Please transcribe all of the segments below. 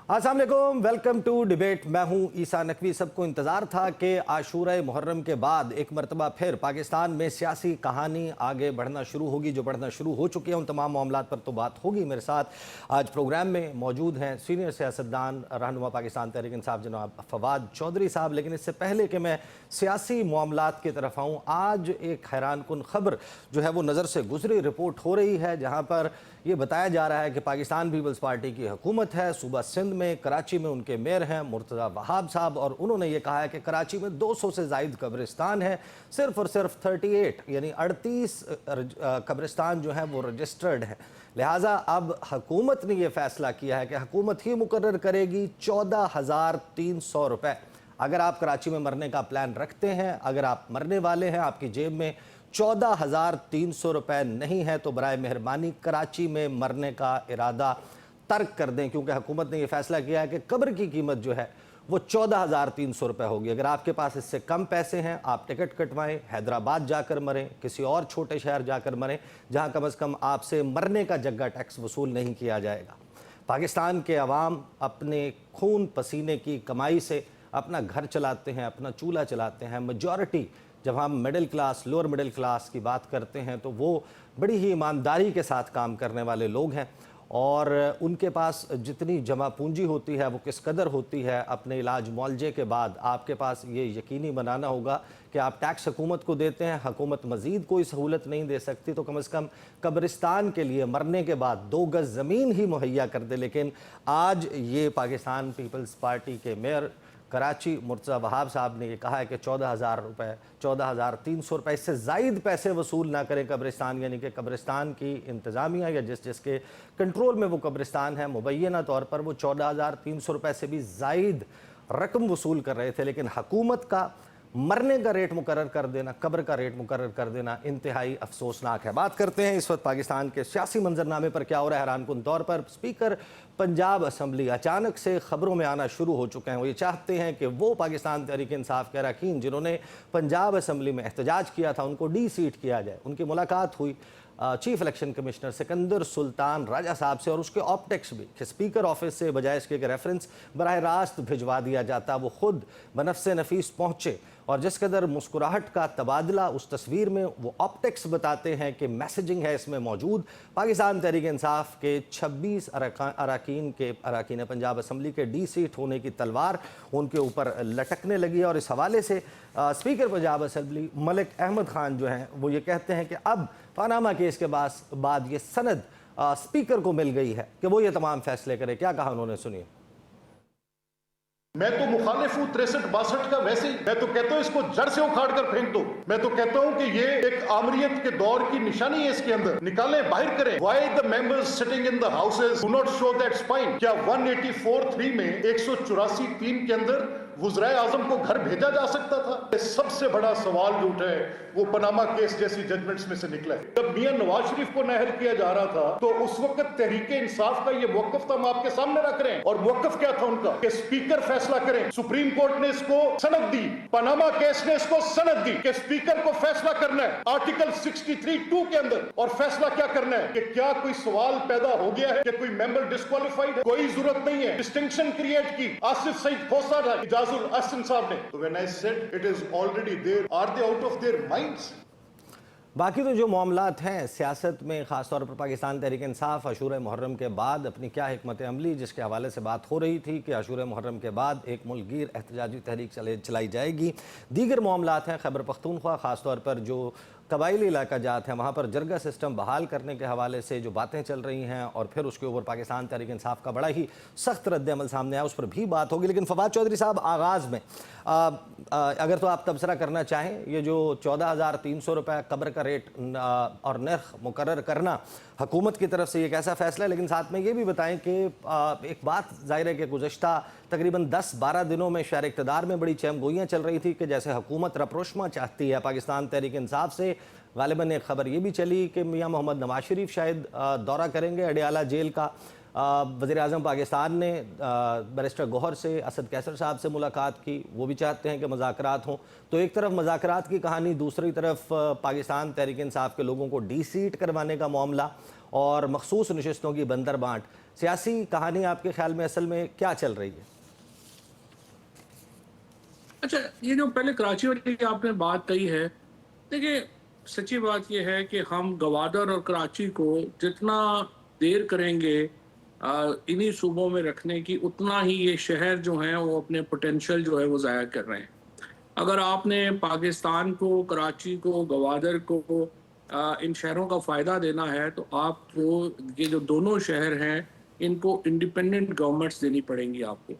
अस्सलाम वालेकुम, welcome to debate. मैं हूं ईसा नकवी। सबको इंतज़ार था कि आशूरा मुहर्रम के बाद एक मरतबा फिर पाकिस्तान में सियासी कहानी आगे बढ़ना शुरू होगी। जो बढ़ना शुरू हो चुकी है उन तमाम मामलात पर तो बात होगी। मेरे साथ आज प्रोग्राम में मौजूद हैं सीनियर सियासतदान रहनुमा पाकिस्तान तहरीक इंसाफ जनाब फवाद चौधरी साहब। लेकिन इससे पहले कि मैं सियासी मामलात की तरफ आऊँ, आज एक हैरान कुन खबर जो है वो नज़र से गुजरी रिपोर्ट हो रही है, जहाँ पर ये बताया जा रहा है कि पाकिस्तान पीपल्स पार्टी की हुकूमत है। सूबा सिंध में कराची में उनके मेयर हैं मुर्तज़ा वहाब साहब, और उन्होंने ये कहा है कि कराची में 200 से ज़ायद कब्रिस्तान है। सिर्फ और सिर्फ 38 यानी 38 कब्रिस्तान जो हैं वो रजिस्टर्ड हैं। लिहाजा अब हुकूमत ने यह फ़ैसला किया है कि हुकूमत ही मुकर्रर करेगी 14,300 रुपये। अगर आप कराची में मरने का प्लान रखते हैं, अगर आप मरने वाले हैं, आपकी जेब में 14,300 रुपये नहीं है, तो बराए मेहरबानी कराची में मरने का इरादा तर्क कर दें, क्योंकि हुकूमत ने यह फैसला किया है कि कब्र की कीमत जो है वो 14,300 रुपये होगी। अगर आपके पास इससे कम पैसे हैं, आप टिकट कटवाएं, हैदराबाद जाकर मरें, किसी और छोटे शहर जाकर मरें जहां कम से कम आपसे मरने का जग्गा टैक्स वसूल नहीं किया जाएगा। पाकिस्तान के अवाम अपने खून पसीने की कमाई से अपना घर चलाते हैं, अपना चूल्हा चलाते हैं। मेजॉरिटी, जब हम middle class, lower middle class की बात करते हैं, तो वो बड़ी ही ईमानदारी के साथ काम करने वाले लोग हैं, और उनके पास जितनी जमा पूंजी होती है वो किस कदर होती है। अपने इलाज मुआवजे के बाद आपके पास ये यकीनी बनाना होगा कि आप टैक्स हुकूमत को देते हैं, हुकूमत मज़ीद कोई सहूलत नहीं दे सकती, तो कम से कम कब्रिस्तान के लिए मरने के बाद 2 गज़ ज़मीन ही मुहैया कर दे। लेकिन आज ये पाकिस्तान पीपल्स पार्टी के मेयर कराची मुर्तज़ा वहाब साहब ने ये कहा है कि 14,000 रुपये, 14,300 रुपये, इससे ज़ायद पैसे वसूल ना करें कब्रिस्तान, यानी कि कब्रिस्तान की इंतज़ामिया या जिसके कंट्रोल में वो कब्रिस्तान है, मुबैना तौर पर वो 14,300 रुपये से भी ज़ायद रकम वसूल कर रहे थे। लेकिन हुकूमत का मरने का रेट मुकर्रर कर देना, कब्र का रेट मुकर्रर कर देना इंतहाई अफसोसनाक है। बात करते हैं इस वक्त पाकिस्तान के सियासी मंजरनामे पर क्या हो रहा है। हैरानकुन तौर पर स्पीकर पंजाब असम्बली अचानक से खबरों में आना शुरू हो चुके हैं। वो ये चाहते हैं कि वो पाकिस्तान तहरीक इंसाफ के अरकान जिन्होंने पंजाब असम्बली में एहतजाज किया था उनको डी सीट किया जाए। उनकी मुलाकात हुई chief election commissioner Sikandar Sultan Raja साहब से, और उसके ऑप्टिक्स भी कि स्पीकर ऑफिस से बजाय इसके रेफरेंस बराह रास्त भिजवा दिया जाता, वो खुद बनफ्से नफीस पहुँचे, और जिस कदर मुस्कुराहट का तबादला उस तस्वीर में, वो ऑप्टिक्स बताते हैं कि मैसेजिंग है इसमें मौजूद। पाकिस्तान तहरीक इंसाफ के 26 अरकान पंजाब असम्बली के डी सीट होने की तलवार उनके ऊपर लटकने लगी, और इस हवाले से स्पीकर पंजाब असम्बली मलिक अहमद खान जो हैं वो ये कहते हैं कि अब पनामा केस के बाद ये सनद स्पीकर को मिल गई है कि वो ये तमाम फैसले करे। क्या कहा उन्होंने, सुनिए। मैं तो मुखालिफ हूँ 63-62 का, वैसे ही मैं तो कहता हूँ इसको जड़ से उखाड़ कर फेंक दो। मैं तो कहता हूँ कि ये एक आमरीत के दौर की निशानी है, इसके अंदर निकालें, बाहर करें। Why the members sitting in the houses do not show that spine? क्या 184(3) में 184(3) के अंदर वज़ीर आज़म को घर भेजा जा सकता था? ये सबसे बड़ा सवाल जो उठा है वो पनामा केस जैसी जजमेंट्स में से निकला है। जब मियां नवाज शरीफ को नाअहल किया जा रहा था तो उस वक्त तहरीक इंसाफ का ये मौक़िफ़ था, हम आपके सामने रख रहे हैं, और मौक़िफ़ क्या था उनका कि स्पीकर फैसला करें। सुप्रीम कोर्ट ने इसको सनद दी, पनामा केस ने इसको सनद दी कि स्पीकर को फैसला करना है आर्टिकल 63(2) के अंदर, और फैसला क्या करना है कि क्या कोई सवाल पैदा हो गया है कि कोई मेंबर डिस्क्वालिफाइड है। कोई जरूरत नहीं है डिस्टिंक्शन क्रिएट की आसिफ सईद खोसा था, अहसन साहब ने। तो when I said it is already there, are they out of their minds? बाकी तो जो मामलात हैं सियासत में, ख़ासतौर पर पाकिस्तान तहरीक इंसाफ आशूरा मुहर्रम के बाद अपनी क्या हिकमत अमली, जिसके हवाले से बात हो रही थी कि आशूरा मुहर्रम के बाद एक मुल्कगीर एहतजाजी तहरीक चलाई जाएगी। दीगर मामलात हैं खैबर पख्तूनख्वा, ख़ासतौर पर जो कबायली इलाका जात हैं वहाँ पर जरगा सिस्टम बहाल करने के हवाले से जो बातें चल रही हैं, और फिर उसके ऊपर पाकिस्तान तहरीक इंसाफ का बड़ा ही सख्त रद्द-ए-अमल सामने आया, उस पर भी बात होगी। लेकिन फवाद चौधरी साहब, आगाज़ में अगर तो आप तबसरा करना चाहें, ये जो 14,300 रुपये कब्र का रेट और नर्ख मुकर्रर करना हुकूमत की तरफ से ये कैसा फ़ैसला है, लेकिन साथ में ये भी बताएं कि एक बात ज़ाहिर है कि गुज़श्ता तकरीबन 10-12 दिनों में शहर इक़्तिदार में बड़ी चहमगोइयाँ चल रही थी कि जैसे हुकूमत रपरोशमा चाहती है पाकिस्तान तहरीक इंसाफ से। गालिबन एक खबर ये भी चली कि मियाँ मोहम्मद नवाज शरीफ शायद दौरा करेंगे अडियाला जेल का, वज़ीर आज़म पाकिस्तान ने बैरिस्टर गौहर से, असद कैसर साहब से मुलाकात की, वो भी चाहते हैं कि मुज़ाकरात हों। तो एक तरफ मुज़ाकरात की कहानी, दूसरी तरफ पाकिस्तान तहरीक इंसाफ के लोगों को डी-सीट करवाने का मामला और मखसूस नशिस्तों की बंदर बांट। सियासी कहानी आपके ख्याल में असल में क्या चल रही है? अच्छा, ये जो पहले कराची वाली आपने बात कही है, देखिए सच्ची बात ये है कि हम गवादर और कराची को जितना देर करेंगे इन्हीं सूबों में रखने की, उतना ही ये शहर जो हैं वो अपने पोटेंशियल जो है वो ज़ाया कर रहे हैं। अगर आपने पाकिस्तान को, कराची को, गवादर को, इन शहरों का फ़ायदा देना है तो आपको ये जो दोनों शहर हैं इनको इंडिपेंडेंट गवर्नमेंट्स देनी पड़ेंगी आपको।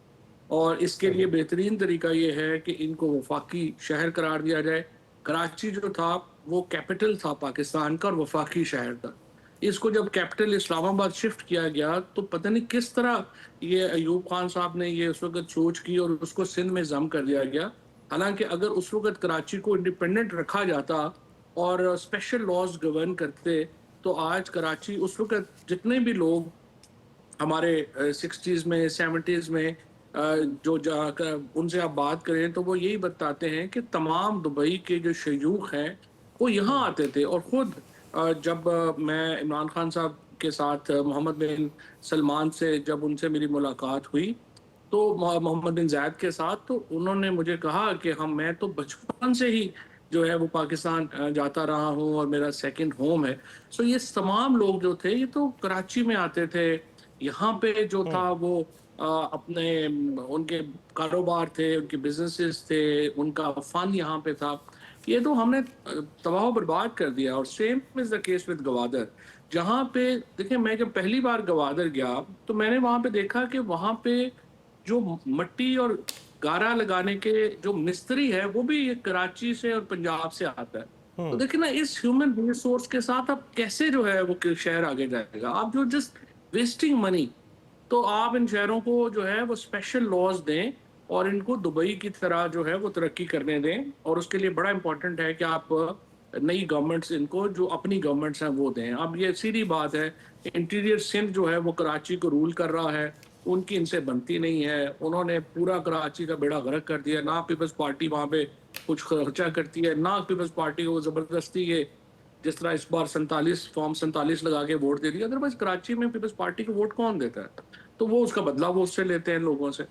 और इसके लिए बेहतरीन तरीका ये है कि इनको वफाकी शहर करार दिया जाए। कराची जो था वो कैपिटल था पाकिस्तान का और वफाकी शहर था। इसको जब कैपिटल इस्लामाबाद शिफ्ट किया गया तो पता नहीं किस तरह ये अयूब खान साहब ने ये उस वक्त सोच की और उसको सिंध में जम कर दिया गया। हालांकि अगर उस वक्त कराची को इंडिपेंडेंट रखा जाता और स्पेशल लॉज गवर्न करते तो आज कराची, उस वक्त जितने भी लोग हमारे 60s में 70s में जो जाकर उनसे आप बात करें तो वो यही बताते हैं कि तमाम दुबई के जो शयूख हैं वो यहाँ आते थे। और ख़ुद जब मैं इमरान खान साहब के साथ मोहम्मद बिन सलमान से जब उनसे मेरी मुलाकात हुई तो मोहम्मद बिन जायद के साथ, तो उन्होंने मुझे कहा कि मैं तो बचपन से ही जो है वो पाकिस्तान जाता रहा हूँ और मेरा सेकंड होम है। सो ये तमाम लोग जो थे ये तो कराची में आते थे। यहाँ पे जो था वो अपने उनके कारोबार थे, उनके बिजनेसेस थे, उनका फन यहाँ पे था। ये तो हमने तबाह बर्बाद कर दिया। और same is the case with Gwadar, जहाँ पे देखिए मैं जब पहली बार गवादर गया तो मैंने वहाँ पे देखा कि वहाँ पे जो मट्टी और गारा लगाने के जो मिस्त्री है वो भी कराची से और पंजाब से आता है। तो देखिए ना, इस ह्यूमन रिसोर्स के साथ आप कैसे जो है वो शहर आगे जाएगा। आप जो जस्ट वेस्टिंग मनी, तो आप इन शहरों को जो है वो स्पेशल लॉज दें और इनको दुबई की तरह जो है वो तरक्की करने दें। और उसके लिए बड़ा इंपॉर्टेंट है कि आप नई गवर्नमेंट्स इनको जो अपनी गवर्नमेंट्स हैं वो दें। अब ये सीधी बात है, इंटीरियर सिंध जो है वो कराची को रूल कर रहा है, उनकी इनसे बनती नहीं है। उन्होंने पूरा कराची का बेड़ा गर्क कर दिया। ना पीपल्स पार्टी वहाँ पे कुछ खर्चा करती है, ना पीपल्स पार्टी को ज़बरदस्ती ये जिस तरह इस बार फॉर्म 47 लगा के वोट दे दिया। अदरवाइज कराची में पीपल्स पार्टी को वोट कौन देता है? तो वो उसका बदला वो उससे लेते हैं लोगों से।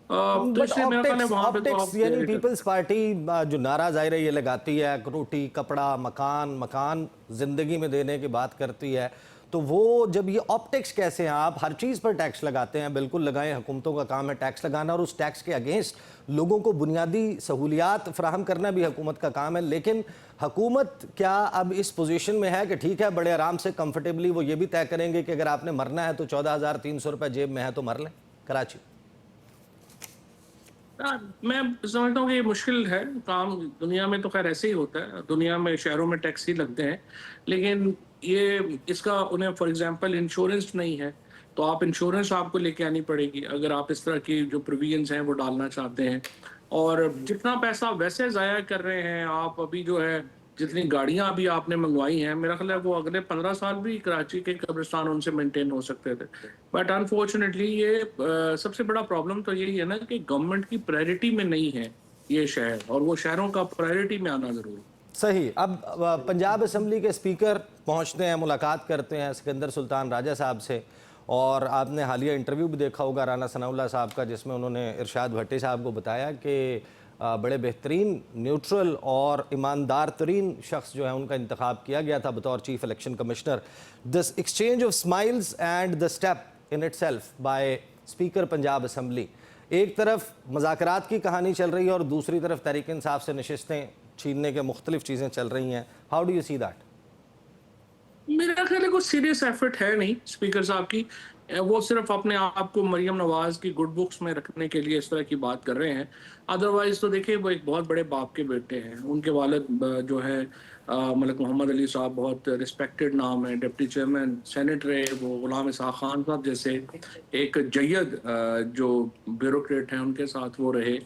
तो इसलिए मेरा ख्याल है वहाँ पे तो आप यानी पीपल्स पार्टी जो नारा ज़ाहिर है ये लगाती है, रोटी कपड़ा मकान जिंदगी में देने की बात करती है, तो वो जब ये ऑप्टिक्स कैसे हैं? आप हर चीज़ पर टैक्स लगाते हैं, बिल्कुल लगाएं, हुकूमतों का काम है टैक्स लगाना और उस टैक्स के अगेंस्ट लोगों को बुनियादी सहूलियात फराहम करना भी हुकूमत का काम है। लेकिन हुकूमत क्या अब इस पोजीशन में है कि ठीक है, बड़े आराम से कंफर्टेबली वो ये भी तय करेंगे कि अगर आपने मरना है तो 14,300 रुपये जेब में है तो मर लें? कराची मैं समझता हूँ कि ये मुश्किल है काम। दुनिया में तो खैर ऐसे ही होता है, दुनिया में शहरों में टैक्स ही लगते हैं। लेकिन ये इसका उन्हें फॉर एग्जांपल इंश्योरेंस नहीं है, तो आप इंश्योरेंस आपको लेके आनी पड़ेगी अगर आप इस तरह की जो प्रोविजंस हैं वो डालना चाहते हैं। और जितना पैसा वैसे ज़ाया कर रहे हैं आप अभी, जो है जितनी गाड़ियां अभी आपने मंगवाई हैं, मेरा ख्याल है वो अगले 15 साल भी कराची के कब्रिस्तान उनसे मेंटेन हो सकते थे। बट अनफॉर्चुनेटली ये सबसे बड़ा प्रॉब्लम तो यही है ना कि गवर्नमेंट की प्रायोरिटी में नहीं है ये शहर, और वो शहरों का प्रायोरिटी में आना जरूरी। सही। अब पंजाब असम्बली के स्पीकर पहुंचते हैं, मुलाकात करते हैं सिकंदर सुल्तान राजा साहब से, और आपने हालिया इंटरव्यू भी देखा होगा राना सनाउल्लाह साहब का, जिसमें उन्होंने इरशाद भट्टी साहब को बताया कि बड़े बेहतरीन, न्यूट्रल और ईमानदार तरीन शख्स जो है उनका इंतखाब किया गया था बतौर chief election commissioner. This exchange of smiles and the step in itself by speaker Punjab assembly, एक तरफ मुज़ाकरात की कहानी चल रही है और दूसरी तरफ तहरीक इंसाफ से नशिस्तें छीनने के मुख्तलिफ चीज़ें चल रही हैं। How do you see that? मेरा ख्याल है कोई सीरियस एफर्ट है नहीं स्पीकर साहब की, वो सिर्फ अपने आप को मरियम नवाज की गुड बुक्स में रखने के लिए इस तरह की बात कर रहे हैं। अदरवाइज तो देखिए वो एक बहुत बड़े बाप के बेटे हैं। उनके वालिद जो है मलिक मोहम्मद अली साहब बहुत रिस्पेक्टेड नाम है, डिप्टी चेयरमैन सेनेट रहे वो। गुलाम इसहाक खान साहब जैसे एक जय्यद जो ब्यूरोक्रेट हैं उनके साथ वो रहे।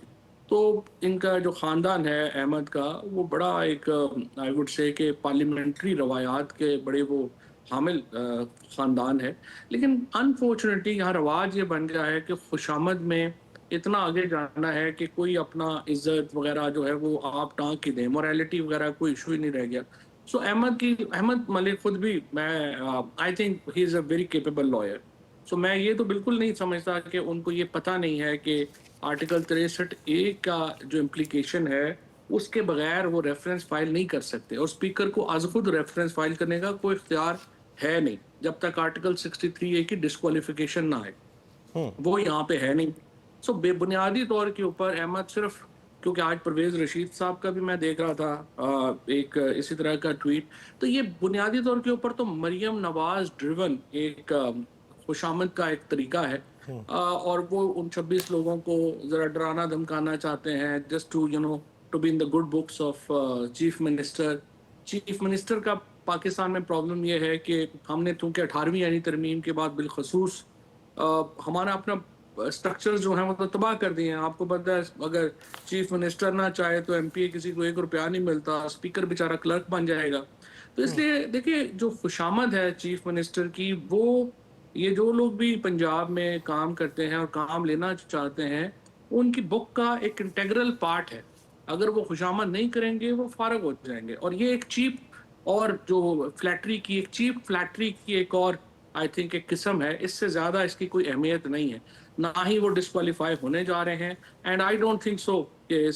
तो इनका जो ख़ानदान है अहमद का, वो बड़ा एक आई वुड से कि पार्लियामेंट्री रवायात के बड़े वो حامل خاندان ہے، لیکن انفارچونیٹلی یہاں رواج یہ بن گیا ہے کہ خوشامد میں اتنا آگے جانا ہے کہ کوئی اپنا عزت وغیرہ جو ہے وہ آپ ٹانک کی دیں، موریلٹی وغیرہ کوئی ایشو ہی نہیں رہ گیا. سو احمد ملک خود بھی میں I think he is a very capable liar. So میں یہ تو بالکل نہیں سمجھتا کہ ان کو یہ پتہ نہیں ہے کہ آرٹیکل 63A کا جو امپلیکیشن ہے اس کے بغیر وہ ریفرنس فائل نہیں کر سکتے، اور اسپیکر کو از خود ریفرنس فائل کرنے کا کوئی اختیار ہے نہیں جب تک آرٹیکل 63A کی ڈسکوالیفیکیشن نہ آئے، وہ یہاں پہ ہے نہیں. سو بے بنیادی طور کے اوپر احمد صرف کیونکہ آج پرویز رشید صاحب کا بھی میں دیکھ رہا تھا ایک اسی طرح کا ٹویٹ، تو یہ بنیادی طور کے اوپر تو مریم نواز ڈریون ایک خوشامد کا ایک طریقہ ہے، اور وہ ان 26 لوگوں کو ذرا ڈرانا دھمکانا چاہتے ہیں just to be in the good books of chief minister. Chief minister کا پاکستان میں پرابلم یہ ہے کہ ہم نے چونکہ 18ویں یعنی ترمیم کے بعد بالخصوص ہمارا اپنا اسٹرکچر جو ہیں وہ تو تباہ کر دیے ہیں. آپ کو پتہ ہے اگر چیف منسٹر نہ چاہے تو ایم پی اے کسی کو 1 روپیہ نہیں ملتا، اسپیکر بیچارہ کلرک بن جائے گا. تو اس لیے دیکھیے جو خوشامد ہے چیف منسٹر کی، وہ یہ جو لوگ بھی پنجاب میں کام کرتے ہیں اور کام لینا چاہتے ہیں ان کی بک کا ایک انٹیگرل پارٹ ہے. اگر وہ خوشامد نہیں کریں گے وہ فارغ ہو جائیں گے. اور یہ ایک چیپ اور جو فلیٹری کی ایک اور آئی تھنک ایک قسم ہے، اس سے زیادہ اس کی کوئی اہمیت نہیں ہے. نہ ہی وہ ڈسکوالیفائی ہونے جا رہے ہیں، and I don't think so کہ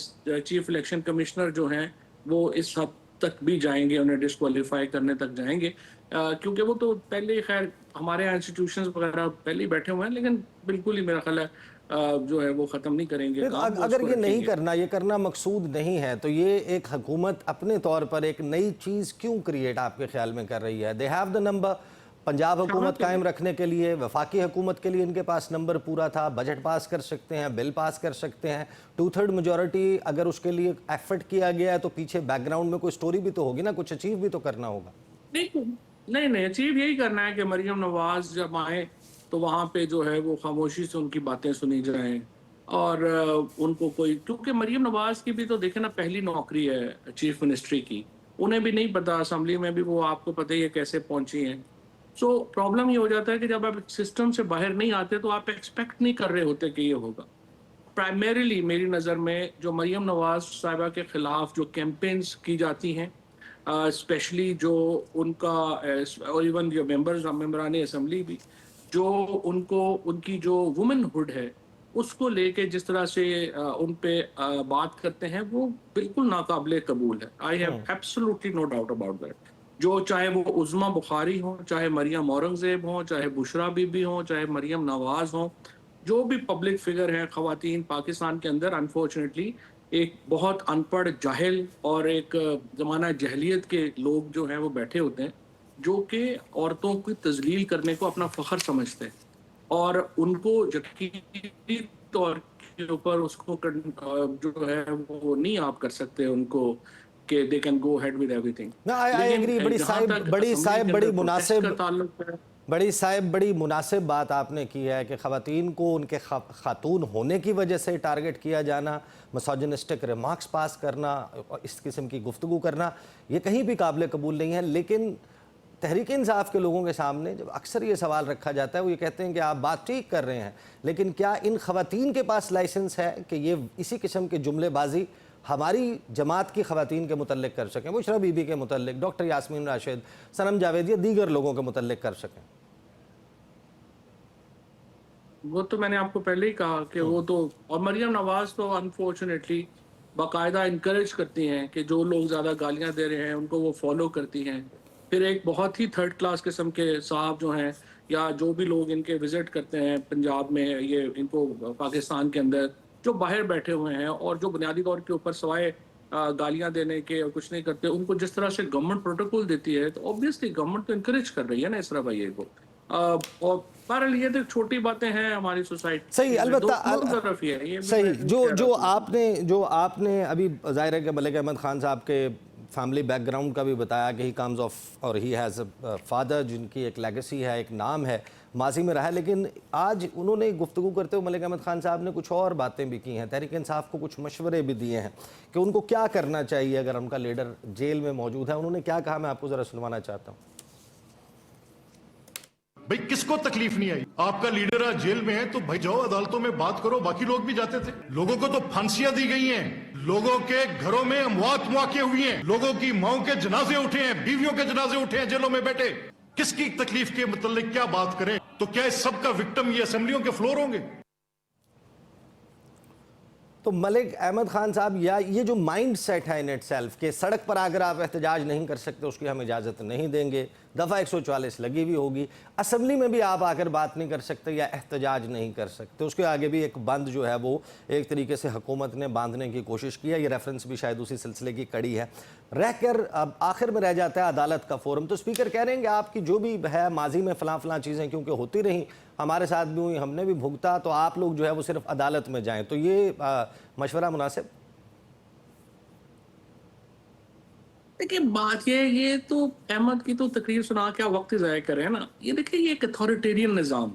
چیف الیکشن کمشنر جو ہیں وہ اس حد تک بھی جائیں گے، انہیں ڈسکوالیفائی کرنے تک جائیں گے، کیونکہ وہ تو پہلے ہی خیر ہمارے یہاں انسٹیٹیوشنز وغیرہ پہلے ہی بیٹھے ہوئے ہیں، لیکن بالکل ہی میرا خیال ہے جو ہے وہ ختم نہیں کریں گے. اگر یہ نہیں کرنا، یہ کرنا مقصود نہیں ہے، تو یہ ایک حکومت اپنے طور پر ایک نئی چیز کیوں کریٹ آپ کے خیال میں کر رہی ہے؟ They have the number. Punjab حکومت قائم رکھنے کے لیے، وفاقی حکومت کے لیے ان کے پاس نمبر پورا تھا، بجٹ پاس کر سکتے ہیں، بل پاس کر سکتے ہیں، 2/3 میجورٹی اگر اس کے لیے ایفرٹ کیا گیا ہے تو پیچھے بیک گراؤنڈ میں کوئی سٹوری بھی تو ہوگی نا، کچھ اچیو بھی تو کرنا ہوگا. نہیں اچیو یہی کرنا ہے کہ مریم نواز جب آئیں تو وہاں پہ جو ہے وہ خاموشی سے ان کی باتیں سنی جائیں، اور ان کو کوئی، کیونکہ مریم نواز کی بھی تو دیکھیں نا پہلی نوکری ہے چیف منسٹری کی، انہیں بھی نہیں پتا، اسمبلی میں بھی وہ آپ کو پتہ ہی ہے کیسے پہنچی ہیں. سو پرابلم یہ ہو جاتا ہے کہ جب آپ سسٹم سے باہر نہیں آتے تو آپ ایکسپیکٹ نہیں کر رہے ہوتے کہ یہ ہوگا. پرائمریلی میری نظر میں جو مریم نواز صاحبہ کے خلاف جو کیمپینز کی جاتی ہیں، اسپیشلی جو ان کا اور ایون جو ممبران اسمبلی بھی جو ان کی جو وومن ہوڈ ہے اس کو لے کے جس طرح سے ان پہ بات کرتے ہیں وہ بالکل ناقابل قبول ہے. I have absolutely no doubt about that. جو چاہے وہ عظما بخاری ہوں، چاہے مریم اورنگزیب ہوں، چاہے بشرا بی بی ہوں، چاہے مریم نواز ہوں، جو بھی پبلک فگر ہیں خواتین پاکستان کے اندر، انفارچونیٹلی ایک بہت ان پڑھ جاہل اور ایک زمانہ جہلیت کے لوگ جو ہیں وہ بیٹھے ہوتے ہیں جو کہ عورتوں کی تذلیل کرنے کو اپنا فخر سمجھتے ہیں، اور ان کو یقینی طور کے اوپر اس کو جو ہے وہ نہیں آپ کر سکتے ان کو کہ they can go ahead with everything. I agree. بڑی مناسب بات آپ نے کی ہے کہ خواتین کو ان کے خاتون ہونے کی وجہ سے ٹارگٹ کیا جانا، مسوجنسٹک ریمارکس پاس کرنا، اس قسم کی گفتگو کرنا، یہ کہیں بھی قابل قبول نہیں ہے. لیکن تحریک انصاف کے لوگوں کے سامنے جب اکثر یہ سوال رکھا جاتا ہے، وہ یہ کہتے ہیں کہ آپ بات ٹھیک کر رہے ہیں، لیکن کیا ان خواتین کے پاس لائسنس ہے کہ یہ اسی قسم کے جملے بازی ہماری جماعت کی خواتین کے متعلق کر سکیں، بشرا بی بی کے متعلق، ڈاکٹر یاسمین راشد، صنم جاوید یا دیگر لوگوں کے متعلق کر سکیں؟ وہ تو میں نے آپ کو پہلے ہی کہا کہ وہ تو، اور مریم نواز تو انفارچونیٹلی باقاعدہ انکریج کرتی ہیں کہ جو لوگ زیادہ گالیاں دے رہے ہیں ان کو وہ فالو کرتی ہیں. پھر ایک بہت ہی 3rd کلاس قسم کے صاحب جو ہیں یا جو بھی لوگ ان کے وزٹ کرتے ہیں پنجاب میں، یہ ان کو پاکستان کے اندر جو باہر بیٹھے ہوئے ہیں اور جو بنیادی طور کے اوپر سوائے گالیاں دینے کے اور کچھ نہیں کرتے، ان کو جس طرح سے گورنمنٹ پروٹوکول دیتی ہے تو اوبیسلی گورنمنٹ تو انکریج کر رہی ہے نا اس طرح بھائی کو. اور بہرحال یہ تو چھوٹی باتیں ہیں ہماری سوسائٹی. صحیح، البتہ صحیح جو آپ نے ابھی ظاہر ہے کہ ملک احمد خان صاحب کے فیملی بیک گراؤنڈ کا بھی بتایا کہ ہی کمز آف اور ہی ہیز اے فادر، جن کی ایک لیگیسی ہے، ایک نام ہے، ماضی میں رہا ہے. لیکن آج انہوں نے گفتگو کرتے ہوئے ملک احمد خان صاحب نے کچھ اور باتیں بھی کی ہیں، تحریک انصاف کو کچھ مشورے بھی دیے ہیں کہ ان کو کیا کرنا چاہیے اگر ان کا لیڈر جیل میں موجود ہے. انہوں نے کیا کہا، میں آپ کو ذرا سنوانا چاہتا ہوں. भाई किसको तकलीफ नहीं आई? आपका लीडर आज जेल में है तो भाई जाओ अदालतों में बात करो, बाकी लोग भी जाते थे। लोगों को तो फांसियां दी गई हैं, लोगों के घरों में अमवात मुआके हुई हैं, लोगों की माओं के जनाजे उठे हैं, बीवियों के जनाजे उठे हैं जेलों में बैठे। किसकी तकलीफ के मतलब क्या बात करें? तो क्या इस सब का विक्टिम ये असेंबलियों के फ्लोर होंगे? तो मलिक अहमद खान साहब, या ये जो माइंड सेट है इन इट सेल्फ कि सड़क पर आकर आप एहतजाज नहीं कर सकते, उसकी हम इजाज़त नहीं देंगे, दफ़ा 144 लगी हुई होगी, असम्बली में भी आप आकर बात नहीं कर सकते या एहतजाज नहीं कर सकते, उसके आगे भी एक बंद जो है वो एक तरीके से हुकूमत ने बांधने की कोशिश की है। ये रेफरेंस भी शायद उसी सिलसिले की कड़ी है। रहकर अब आखिर में रह जाता है अदालत का फोरम। तो स्पीकर कह रहे हैं कि आपकी जो भी है माजी में फ़लाँ चीज़ें क्योंकि होती रहीं, हमारे साथ भी हुई, हमने भी भुगता, तो आप लोग जो है वो सिर्फ अदालत में जाएं। तो ये मशवरा मुनासिब? देखिए बात ये तो अहमद की तो तकरीर सुना के आप वक्त ज़ाया कर रहे हैं ना। ये देखिए ये एक अथॉरिटेरियन निज़ाम,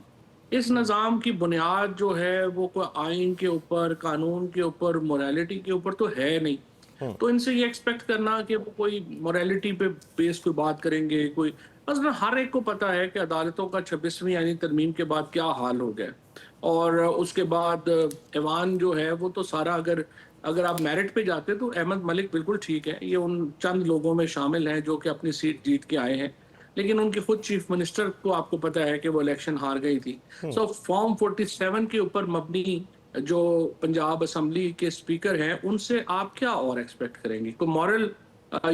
इस निज़ाम की बुनियाद जो है वो कोई आइन के ऊपर, कानून के ऊपर, मोरालिटी के ऊपर तो है नहीं। तो इनसे ये एक्सपेक्ट करना कि वो कोई मोरालिटी पे बेस कोई बात करेंगे, कोई असल हर एक को पता है कि अदालतों का 26वीं आईनी तरमीम के बाद क्या हाल हो गया। और उसके बाद ऐवान जो है वो तो सारा अगर आप मेरिट पे जाते तो अहमद मलिक बिल्कुल ठीक है, ये उन चंद लोगों में शामिल हैं जो कि अपनी सीट जीत के आए हैं, लेकिन उनकी खुद चीफ मिनिस्टर को आपको पता है कि वो इलेक्शन हार गई थी। सो फॉर्म 47 के ऊपर मबनी जो पंजाब असम्बली के स्पीकर हैं उनसे आप क्या और एक्सपेक्ट करेंगे? कोई मॉरल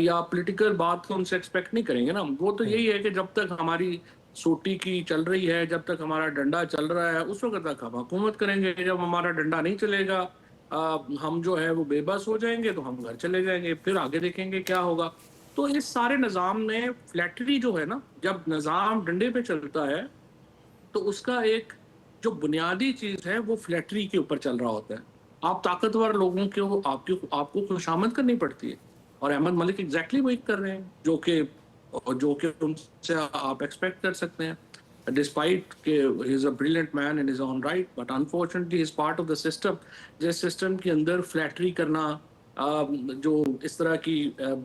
या पॉलिटिकल बात तो उनसे एक्सपेक्ट नहीं करेंगे ना। वो तो यही है कि जब तक हमारी सोटी की चल रही है, जब तक हमारा डंडा चल रहा है, उस वक्त तक हम हुकूमत करेंगे। जब हमारा डंडा नहीं चलेगा, हम जो है वो बेबस हो जाएंगे, तो हम घर चले जाएंगे, फिर आगे देखेंगे क्या होगा। तो इस सारे निज़ाम में फ्लैटरी जो है ना, जब निज़ाम डंडे पे चलता है तो उसका एक जो बुनियादी चीज़ है वो फ्लैटरी के ऊपर चल रहा होता है। आप ताकतवर लोगों को आपको खुशामद करनी पड़ती है, और अहमद मलिक एग्जैक्टली वही कर रहे हैं जो कि उनसे आप एक्सपेक्ट कर सकते हैं। Despite he is a brilliant man in his own right, but unfortunately he is part of the system. जिस सिस्टम के अंदर फ्लैटरी करना, जो इस तरह की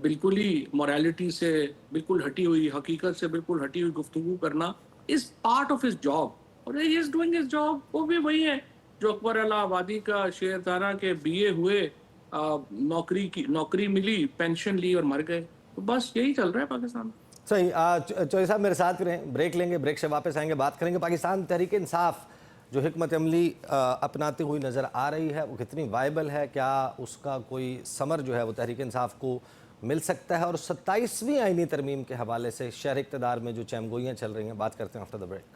बिल्कुल ही मोरालिटी से बिल्कुल हटी हुई, हकीकत से बिल्कुल हटी हुई गुफ्तगू करना is part of his job, और he is doing his job. वो भी वही है जो अकबर अला आबादी का शेर था ना कि बीए हुए, नौकरी मिली, पेंशन ली और मर गए। तो बस यही चल रहा है पाकिस्तान में। सही। चौधरी साहब मेरे साथ रहें, ब्रेक लेंगे, ब्रेक से वापस आएंगे, बात करेंगे पाकिस्तान तहरीक इंसाफ जो हिकमत अमली अपनाती हुई नज़र आ रही है वो कितनी वायबल है, क्या उसका कोई समर जो है वो तहरीक इंसाफ को मिल सकता है, और 27वीं आईनी तरमीम के हवाले से शहर इक़्तिदार में जो चैमगोइयाँ चल रही हैं, बात करते हैं after the break.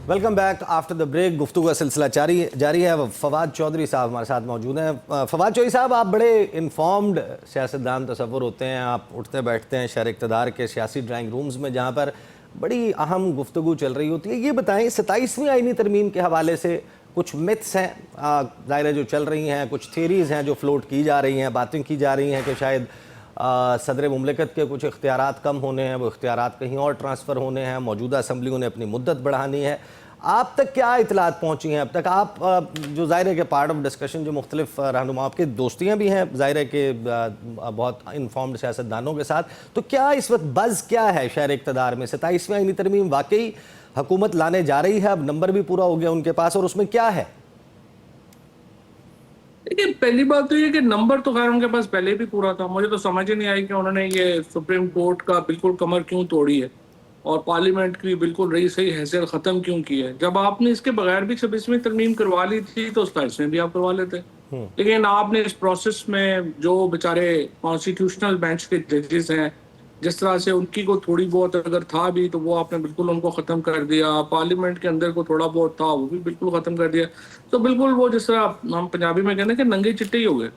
Welcome back after the break. गुफ्तगू का सिलसिला जारी है। फवाद चौधरी साहब हमारे साथ मौजूद हैं। फवाद चौधरी साहब, आप बड़े इन्फॉर्म्ड सियासतदान तसव्वुर होते हैं, आप उठते बैठते हैं शहर इक़्तिदार के सियासी ड्राइंग रूम्स में जहाँ पर बड़ी अहम गुफ्तगू चल रही होती है। ये बताएं 27वीं आईनी तरमीम के हवाले से कुछ मिथ्स हैं ज़ाहिर जो चल रही हैं, कुछ थियरीज़ हैं जो फ्लोट की जा रही हैं, बातें की जा रही हैं कि शायद सदर मुमलिकत के कुछ इख्तियारात कम होने हैं, वो इख्तियारात कहीं और ट्रांसफ़र होने हैं, मौजूदा असम्बलियों ने अपनी मुद्दत बढ़ानी है। आप तक क्या इतलात पहुँची हैं अब तक? आप जो ज़ाहिर है कि पार्ट ऑफ डिस्कशन जो मुख्तलिफ रहनुमा, आपकी दोस्तियाँ भी हैं ज़ाहिर है कि बहुत इन्फॉर्म्ड सियासतदानों के साथ, तो क्या इस वक्त बज़ क्या है शहर इक़्तिदार में? 27वीं आईनी तरमीम वाकई हुकूमत लाने जा रही है, अब नंबर भी पूरा हो गया उनके पास, और उसमें क्या है? देखिए पहली बात तो ये कि नंबर तो खैर उनके पास पहले भी पूरा था। मुझे तो समझ ही नहीं आई कि उन्होंने ये सुप्रीम कोर्ट का बिल्कुल कमर क्यों तोड़ी है और पार्लियामेंट की बिल्कुल रही सही हैसियत ख़त्म क्यों की है। जब आपने इसके बगैर भी 26वीं तरमीम करवा ली थी तो 27वीं भी आप करवा लेते। लेकिन आपने इस प्रोसेस में जो बेचारे कॉन्स्टिट्यूशनल बेंच के जजेस हैं, जिस तरह से उनकी को थोड़ी बहुत अगर था भी तो वो आपने बिल्कुल उनको ख़त्म कर दिया। पार्लियामेंट के अंदर को थोड़ा बहुत था वो भी बिल्कुल ख़त्म कर दिया। तो बिल्कुल वो जिस तरह हम पंजाबी में कहते हैं कि नंगे चिट्टे ही हो गए।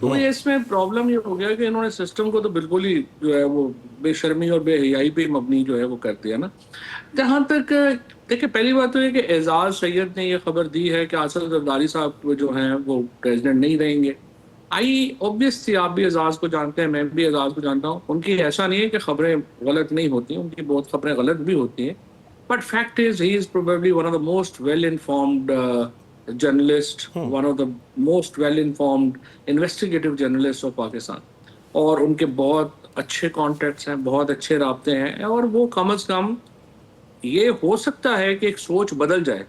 तो ये इसमें प्रॉब्लम ये हो गया कि इन्होंने सिस्टम को तो बिल्कुल ही जो है वो बेशर्मी और बेहयाई पे मबनी जो है वो कर दिया ना। जहाँ तक देखिए पहली बात तो ये कि एजाज सैयद ने ये खबर दी है कि आसिफ जरदारी साहब जो हैं वो प्रेसिडेंट नहीं रहेंगे। ऑब्वियस थी, आप भी एजाज को जानते हैं, मैं भी एजाज को जानता हूँ। उनकी ऐसा नहीं है कि खबरें गलत नहीं होती, उनकी बहुत खबरें गलत भी होती हैं, But fact is, he is probably one of the most well-informed journalists, one of the most well-informed investigative journalists of Pakistan. और उनके बहुत अच्छे कॉन्टेक्ट्स हैं, बहुत अच्छे राब्ते हैं, और वो कम से कम ये हो सकता है कि एक सोच बदल जाए,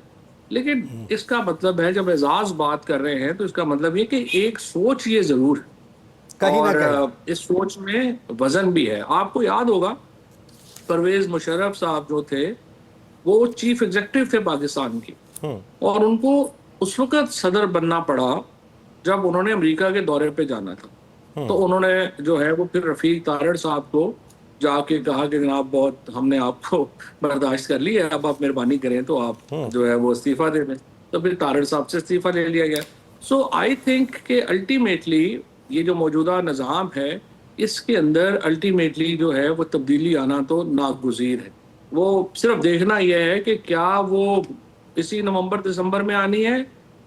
लेकिन इसका मतलब है जब एजाज बात कर रहे हैं तो इसका मतलब ये कि एक सोच ये जरूर है, कहीं ना और कहीं इस सोच में वजन भी है. आपको याद होगा परवेज मुशर्रफ साहब जो थे वो चीफ एग्जीक्यूटिव थे पाकिस्तान की, और उनको उस वक्त सदर बनना पड़ा जब उन्होंने अमेरिका के दौरे पे जाना था. तो उन्होंने जो है वो फिर रफीक तारड़ साहब को जाके कहा कि जनाब बहुत हमने आपको बर्दाश्त कर लिया, अब आप मेहरबानी करें तो आप जो है वो इस्तीफा दे दें. तो फिर तारड़ साहब से इस्तीफा ले लिया गया. सो आई थिंक कि अल्टीमेटली ये जो मौजूदा निज़ाम है इसके अंदर अल्टीमेटली जो है वो तब्दीली आना तो नागुज़ीर है. वो सिर्फ देखना यह है कि क्या वो इसी नवंबर दिसंबर में आनी है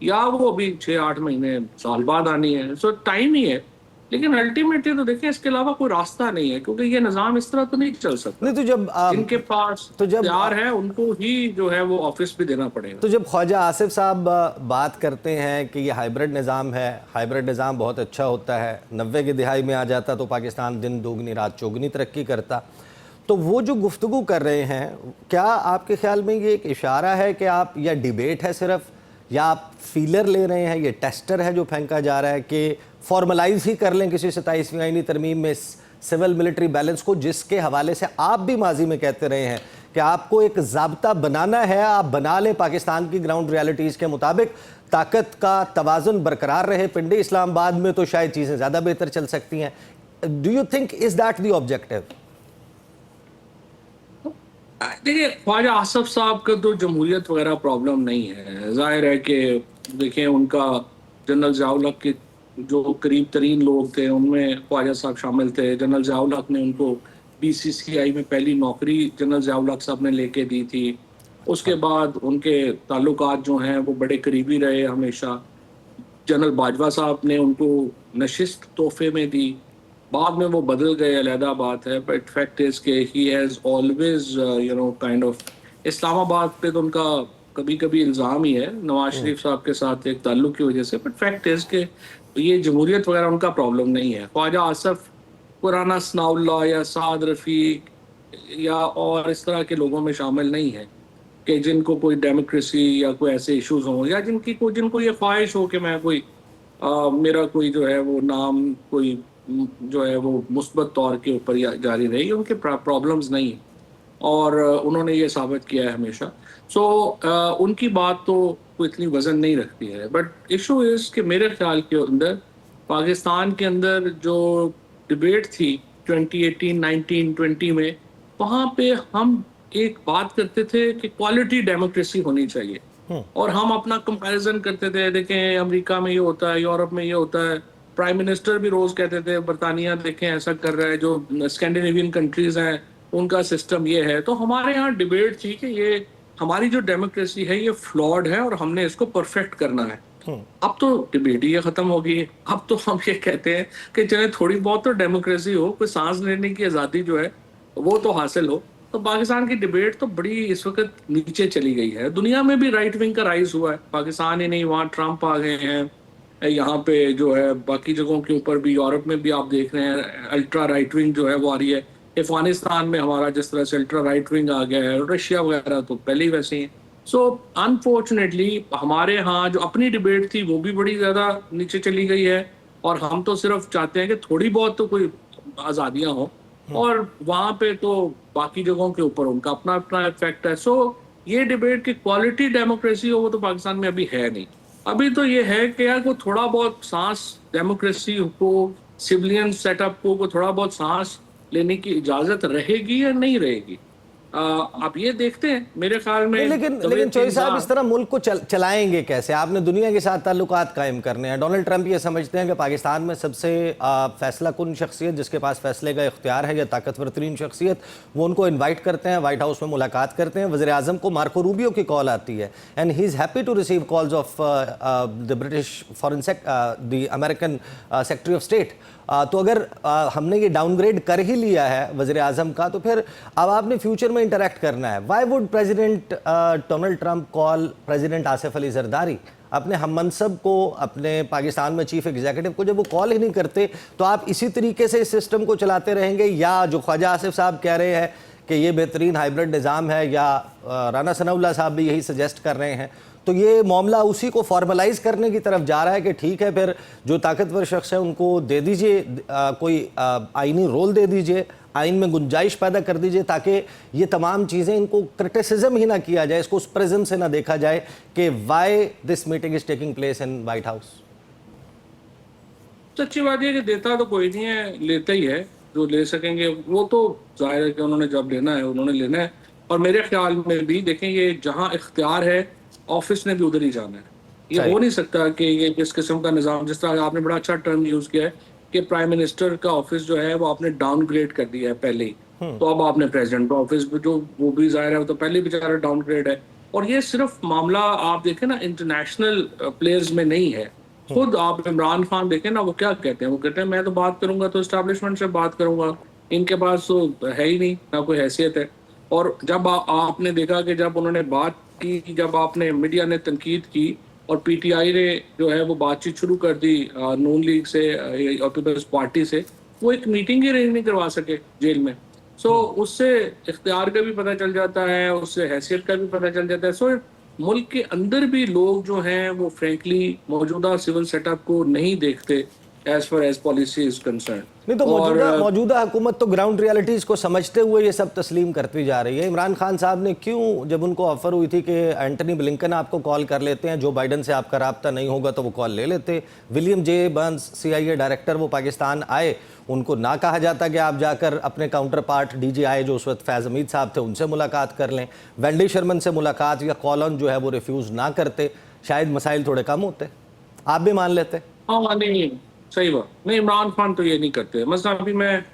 या वो अभी 6-8 महीने साल बाद आनी है. सो टाइम ही है, लेकिन अल्टीमेटली तो देखें इसके अलावा कोई रास्ता नहीं है, क्योंकि ये निज़ाम इस तरह तो नहीं चल सकता. नहीं तो जब जिनके पास तैयार है उनको ही जो है वो ऑफिस भी देना पड़ेगा. तो जब ख्वाजा आसिफ साहब बात करते हैं कि ये हाइब्रिड निज़ाम है, हाइब्रिड निज़ाम बहुत अच्छा होता है, 90 की दिहाई में आ जाता तो पाकिस्तान दिन दोगुनी रात चौगुनी तरक्की करता, तो वो जो गुफ्तगू कर रहे हैं, क्या आपके ख्याल में ये एक इशारा है कि आप, या डिबेट है सिर्फ, या आप फीलर ले रहे हैं, ये टेस्टर है जो फेंका जा रहा है कि फॉर्मलाइज ही कर लें किसी 27वीं आईनी तरमीम में सिविल मिलिट्री बैलेंस को, जिसके हवाले से आप भी माजी में कहते रहे हैं कि आपको एक ज़ाब्ता बनाना है, आप बना लें पाकिस्तान की ग्राउंड रियलिटीज़ के मुताबिक, ताकत का तवाज़ुन बरकरार रहे. पिंडी इस्लामाबाद में तो शायद चीज़ें ज़्यादा बेहतर चल सकती हैं. Do you think is that the objective? देखिए, ख्वाजा आसिफ साहब का तो जमहूरियत वगैरह प्रॉब्लम नहीं है. जाहिर है कि देखें उनका जनरल ज़िया-उल हक के जो करीब तरीन लोग थे उनमें ख्वाजा साहब शामिल थे. जनरल ज़िया-उल हक ने उनको BCCI में पहली नौकरी जनरल ज़िया-उल हक साहब ने लेके दी थी. उसके बाद उनके ताल्लुकात जो हैं वो बड़े करीबी रहे हमेशा. जनरल बाजवा साहब ने उनको नशिस्त तोहफे में दी, बाद में वो बदल गए, अलहदा बात है. बट फैक्ट इज़ कि he has always you know kind of, Islamabad पे तो उनका कभी कभी इल्ज़ाम ही है नवाज शरीफ साहब के साथ एक ताल्लुक की वजह से. बट फैक्ट इज़ कि ये जमहूरियत वगैरह उनका प्रॉब्लम नहीं है. ख्वाजा आसिफ पुराना सनाउल्लाह या साद रफ़ीक या और इस तरह के लोगों में शामिल नहीं है कि जिनको कोई डेमोक्रेसी या कोई ऐसे इश्यूज़ हों, या जिनको ये ख्वाहिश हो कि मैं कोई मेरा कोई जो है वो नाम कोई जो है वो मुस्बत तौर के ऊपर जारी रही. उनके प्रॉब्लम्स नहीं है और उन्होंने ये साबित किया है हमेशा. सो उनकी बात तो कोई इतनी वज़न नहीं रखती है. बट इशू इज़ कि मेरे ख्याल के अंदर पाकिस्तान के अंदर जो डिबेट थी 2018, 19, 20 में, वहाँ पे हम एक बात करते थे कि क्वालिटी डेमोक्रेसी होनी चाहिए, और हम अपना कंपैरिजन करते थे. देखें अमेरिका में ये होता है, यूरोप में ये होता है. प्राइम मिनिस्टर भी रोज़ कहते थे बरतानिया देखें ऐसा कर रहा है, जो स्कैंडिनेवियन कंट्रीज़ हैं उनका सिस्टम ये है. तो हमारे यहाँ डिबेट थी कि ये हमारी जो डेमोक्रेसी है ये फ्लॉड है और हमने इसको परफेक्ट करना है. अब तो डिबेट ही ख़त्म हो गई है. अब तो हम ये कहते हैं कि चले थोड़ी बहुत तो डेमोक्रेसी हो, कोई सांस लेने की आज़ादी जो है वो तो हासिल हो. तो पाकिस्तान की डिबेट तो बड़ी इस वक्त नीचे चली गई है. दुनिया में भी राइट विंग का राइज हुआ है, पाकिस्तान ही नहीं, वहाँ ट्रम्प आ गए हैं, यहाँ पे जो है बाकी जगहों के ऊपर भी, यूरोप में भी आप देख रहे हैं अल्ट्रा राइट विंग जो है वो आ रही है. अफगानिस्तान में हमारा जिस तरह से अल्ट्रा राइट विंग आ गया है, रशिया वगैरह तो पहले ही वैसे ही. सो अनफॉर्चुनेटली हमारे यहाँ जो अपनी डिबेट थी वो भी बड़ी ज़्यादा नीचे चली गई है, और हम तो सिर्फ चाहते हैं कि थोड़ी बहुत तो कोई आज़ादियाँ हों, और वहाँ पे तो बाकी जगहों के ऊपर उनका अपना अपना इफेक्ट है. सो ये डिबेट की क्वालिटी डेमोक्रेसी हो वो तो पाकिस्तान में अभी है नहीं. अभी तो ये है कि यार को थोड़ा बहुत सांस डेमोक्रेसी को, सिविलियन सेटअप को थोड़ा बहुत सांस लेने की इजाज़त रहेगी या नहीं रहेगी. आप ये देखते हैं मेरे ख्याल में. लेकिन चौधरी साहब, इस तरह मुल्क को चलाएंगे कैसे? आपने दुनिया के साथ ताल्लुकात कायम करने हैं. डोनाल्ड ट्रंप ये समझते हैं कि पाकिस्तान में सबसे फैसला कुन शख्सियत, जिसके पास फैसले का इख्तियार है, या ताकतवर तरीन शख्सियत, वो उनको इन्वाइट करते हैं, वाइट हाउस में मुलाकात करते हैं. वज़ीर आज़म को मार्को रूबियो की कॉल आती है, and he is happy to receive calls of the British foreign the American secretary of state. तो अगर हमने ये डाउनग्रेड कर ही लिया है वज़ीर आज़म का, तो फिर अब आपने फ्यूचर में इंटरेक्ट करना है. Why would President Donald Trump call President Asif Ali Zardari, अपने हम मनसब को, अपने पाकिस्तान में चीफ एग्जीक्यूटिव को जब वो कॉल ही नहीं करते, तो आप इसी तरीके से इस सिस्टम को चलाते रहेंगे? या जो ख्वाजा आसिफ साहब कह रहे हैं कि ये बेहतरीन हाइब्रिड निज़ाम है, या राना सनाउल्लाह साहब भी यही सजेस्ट कर रहे हैं, तो ये मामला उसी को फॉर्मलाइज करने की तरफ जा रहा है कि ठीक है, फिर जो ताकतवर शख्स है उनको दे दीजिए, कोई आइनी रोल दे दीजिए, आइन में गुंजाइश पैदा कर दीजिए, ताकि ये तमाम चीज़ें, इनको क्रिटिसिज्म ही ना किया जाए, इसको उस प्रेजेंस से ना देखा जाए कि why this meeting is taking place in white house. सच्ची बात ये कि देता तो कोई नहीं है, लेता ही है. जो ले सकेंगे वो तो जाहिर है कि उन्होंने जब लेना है उन्होंने लेना है. और मेरे ख्याल में भी देखें, ये जहाँ इख्तियार है ऑफिस ने भी उधर ही जाना है. ये हो नहीं सकता कि ये इस किस्म का निज़ाम, जिस तरह आपने बड़ा अच्छा टर्म यूज़ किया है कि प्राइम मिनिस्टर का ऑफिस जो है वो आपने डाउनग्रेड कर दिया है पहले ही, तो अब आपने प्रेसिडेंट का ऑफिस जो वो भी जाहिर है वो तो पहले बेचारा डाउनग्रेड है. और ये सिर्फ मामला आप देखें ना इंटरनेशनल प्लेयर्स में नहीं है. खुद आप इमरान खान देखें ना, वो क्या कहते हैं, वो कहते हैं मैं तो बात करूंगा तो एस्टैब्लिशमेंट से बात करूंगा, इनके पास तो है ही नहीं ना कोई हैसियत है. और जब आपने देखा कि जब उन्होंने बात की, जब आपने मीडिया ने तनकीद की और पीटीआई ने जो है वो बातचीत शुरू कर दी नून लीग से और पीपल्स पार्टी से, वो एक मीटिंग ही अरेंज नहीं करवा सके जेल में. सो उससे इख्तियार का भी पता चल जाता है, उससे हैसियत का भी पता चल जाता है. सो मुल्क के अंदर भी लोग जो हैं वो फ्रेंकली मौजूदा सिविल सेटअप को नहीं देखते as far as policy is concern. नहीं तो मौजूदा हुकूमत तो ग्राउंड रियलिटीज़ को समझते हुए ये सब तस्लीम करती जा रही है. इमरान खान साहब ने क्यों, जब उनको ऑफर हुई थी कि एंटनी ब्लिंकन आपको कॉल कर लेते हैं, जो बाइडन से आपका राब्ता नहीं होगा तो वो कॉल ले लेते. William J Burns CIA director वो पाकिस्तान आए, उनको ना कहा जाता कि आप जाकर अपने काउंटर पार्ट DGI जो उस वक्त फैज़ हमीद साहब थे उनसे मुलाकात कर लें. वेंडी शर्मन से मुलाकात या कॉल ऑन जो है वो रिफ्यूज़ ना करते, शायद मसाइल थोड़े कम होते. आप भी मान लेते. हाँ नहीं, सही बात नहीं. इमरान खान तो ये नहीं करते. मसला अभी मैं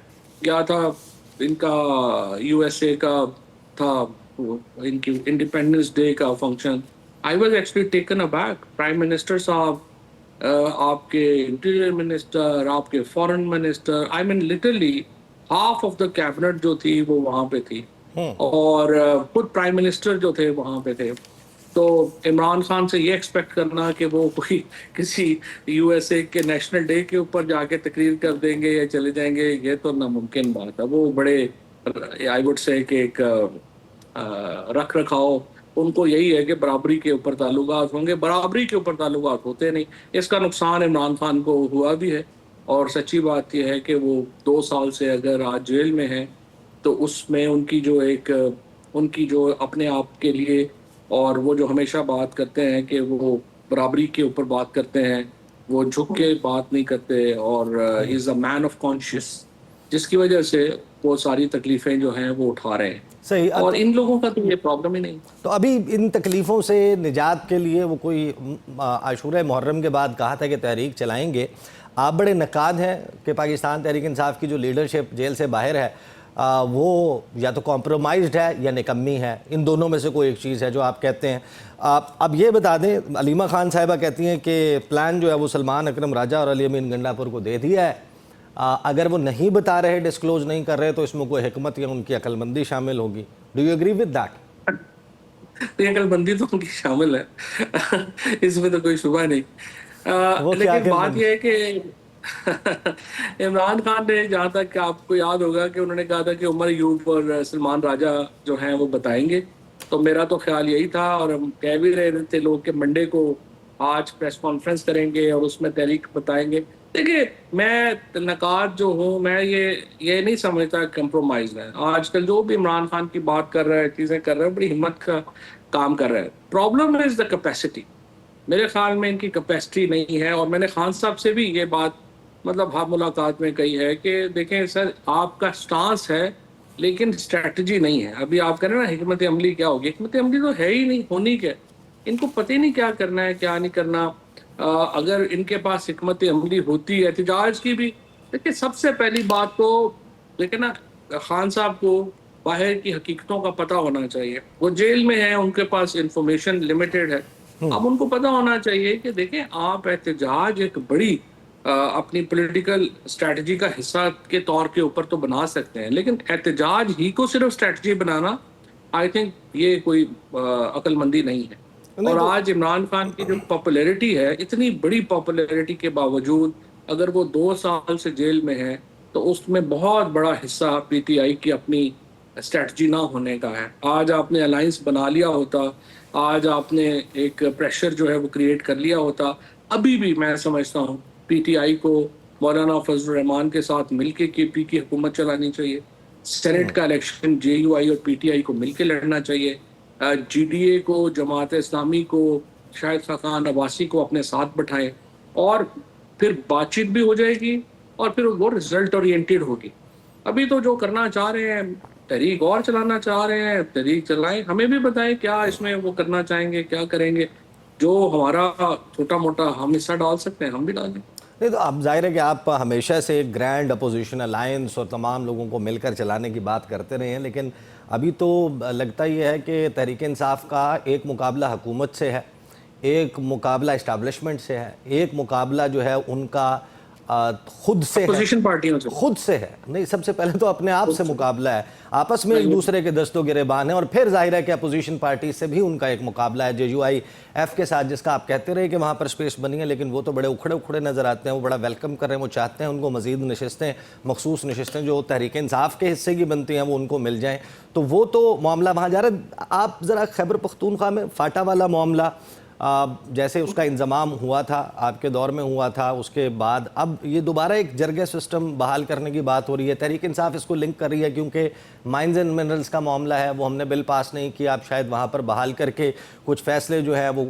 गया था, इनका USA का था इनकी इंडिपेंडेंस डे का function. I was actually taken aback. Prime minister साहब, आपके इंटीरियर मिनिस्टर, आपके foreign minister, I mean literally half of the cabinet जो थी वो वहाँ पे थी, और खुद प्राइम मिनिस्टर जो थे वहाँ पे थे. तो इमरान खान से ये एक्सपेक्ट करना कि वो कोई किसी USA के नेशनल डे के ऊपर जाके तकरीर कर देंगे या चले जाएंगे, ये तो नामुमकिन बात है. वो बड़े आई वुड से कि एक रख रखाव उनको यही है कि बराबरी के ऊपर ताल्लुकात होंगे. बराबरी के ऊपर ताल्लुकात होते नहीं. इसका नुकसान इमरान खान को हुआ भी है. और सच्ची बात यह है कि वो 2 साल से अगर आज जेल में है तो उसमें उनकी जो अपने आप के लिए, और वो जो हमेशा बात करते हैं कि वो बराबरी के ऊपर बात करते हैं, वो झुक के बात नहीं करते, और is a man of conscious, जिसकी वजह से वो सारी तकलीफें जो हैं वो उठा रहे हैं. सही. और इन लोगों का तो ये प्रॉब्लम ही नहीं. तो अभी इन तकलीफ़ों से निजात के लिए वो कोई आशूरा मुहर्रम के बाद कहा था कि तहरीक चलाएंगे. आप बड़े नकाद हैं कि पाकिस्तान तहरीक इंसाफ की जो लीडरशिप जेल से बाहर है वो या तो कॉम्प्रोमाइज्ड है या निकम्मी है. इन दोनों में से कोई एक चीज़ है जो आप कहते हैं. अब ये बता दें, अलीमा खान साहिबा कहती हैं कि प्लान जो है वो सलमान अकरम राजा और अली अमीन गंडापुर को दे दिया है. अगर वो नहीं बता रहे, डिस्क्लोज नहीं कर रहे, तो इसमें कोई हिकमत या उनकी अक्लमंदी शामिल होगी. Do you agree with that? अक्लमंदी तो उनकी शामिल है इसमें तो कोई शुबा नहीं. लेकिन बात यह है कि इमरान खान ने, जहाँ तक आपको याद होगा कि उन्होंने कहा था कि उमर अयूब और सलमान राजा जो हैं वो बताएंगे. तो मेरा तो ख्याल यही था, और हम कह भी रहे थे लोग कि मंडे को आज प्रेस कॉन्फ्रेंस करेंगे और उसमें तहरीक बताएंगे. देखिए, मैं नकाद जो हूँ, मैं ये नहीं समझता कंप्रोमाइज है. आजकल जो भी इमरान खान की बात कर रहा है, चीज़ें कर रहा है, बड़ी हिम्मत का काम कर रहा है. Problem is the capacity. मेरे ख्याल में इनकी कैपेसिटी नहीं है. और मैंने खान साहब से भी ये बात मतलब हाँ मुलाकात में कही है कि देखें सर, आपका स्टांस है लेकिन स्ट्रैटेजी नहीं है. अभी आप कह रहे हैं ना हिकमत अमली क्या होगी, हिकमत अमली तो है ही नहीं, होनी क्या. इनको पता ही नहीं क्या करना है क्या नहीं करना. अगर इनके पास हिकमत अमली होती है एहतजाज की भी, देखिए सबसे पहली बात तो देखें ना, खान साहब को बाहर की हकीकतों का पता होना चाहिए. वो जेल में है, उनके पास इंफॉर्मेशन लिमिटेड है. अब उनको पता होना चाहिए कि देखें आप एहतजाज एक बड़ी अपनी पॉलिटिकल स्ट्रेटजी का हिस्सा के तौर के ऊपर तो बना सकते हैं, लेकिन एहतजाज ही को सिर्फ स्ट्रेटजी बनाना آئی تھنک یہ کوئی عقل مندی نہیں ہے. اور آج عمران خان کی جو پاپولیرٹی ہے، اتنی بڑی پاپولیرٹی کے باوجود اگر وہ 2 سال سے جیل میں ہے تو اس میں بہت بڑا حصہ پی ٹی آئی کی اپنی اسٹریٹجی نہ ہونے کا ہے. آج آپ نے الائنس بنا لیا ہوتا، آج آپ نے ایک پریشر جو ہے وہ کریٹ کر لیا ہوتا. ابھی بھی میں سمجھتا ہوں پی ٹی آئی کو مولانا فضل الرحمان کے ساتھ مل کے کے پی کی حکومت چلانی چاہیے. سینٹ کا الیکشن جے یو آئی اور پی ٹی آئی کو مل کے لڑنا چاہیے. جی ڈی اے کو، جماعت اسلامی کو، شاہد خاقان عباسی کو اپنے ساتھ بٹھائیں اور پھر بات چیت بھی ہو جائے گی اور پھر وہ رزلٹ اورینٹیڈ ہوگی. ابھی تو جو کرنا چاہ رہے ہیں، تحریک اور چلانا چاہ رہے ہیں، تحریک چلائیں. ہمیں بھی بتائیں کیا اس میں وہ کرنا چاہیں گے، کیا کریں گے. جو ہمارا چھوٹا موٹا ہم حصہ ڈال سکتے ہیں ہم بھی ڈالیں. نہیں تو اب ظاہر ہے کہ آپ ہمیشہ سے ایک گرینڈ اپوزیشن الائنس اور تمام لوگوں کو مل کر چلانے کی بات کرتے رہے ہیں، لیکن ابھی تو لگتا یہ ہے کہ تحریک انصاف کا ایک مقابلہ حکومت سے ہے، ایک مقابلہ اسٹیبلشمنٹ سے ہے، ایک مقابلہ جو ہے ان کا خود سے اپوزیشن پارٹیوں سے خود سے ہے. نہیں، سب سے پہلے تو اپنے آپ سے مقابلہ ہے، آپس میں ایک دوسرے کے دست و گریبان ہیں، اور پھر ظاہر ہے کہ اپوزیشن پارٹی سے بھی ان کا ایک مقابلہ ہے جے یو آئی ایف کے ساتھ، جس کا آپ کہتے رہے کہ وہاں پر سپیس بنی ہے، لیکن وہ تو بڑے اکھڑے نظر آتے ہیں. وہ بڑا ویلکم کر رہے ہیں، وہ چاہتے ہیں ان کو مزید نشستیں، مخصوص نشستیں جو تحریک انصاف کے حصے کی بنتی ہیں وہ ان کو مل جائیں. تو وہ تو معاملہ وہاں جا رہا ہے. آپ ذرا خیبر پختونخوا میں فاٹا والا معاملہ، جیسے اس کا انضمام ہوا تھا، آپ کے دور میں ہوا تھا، اس کے بعد اب یہ دوبارہ ایک جرگہ سسٹم بحال کرنے کی بات ہو رہی ہے. تحریک انصاف اس کو لنک کر رہی ہے کیونکہ مائنز اینڈ منرلز کا معاملہ ہے، وہ ہم نے بل پاس نہیں کیا، اب شاید وہاں پر بحال کر کے کچھ فیصلے جو ہے وہ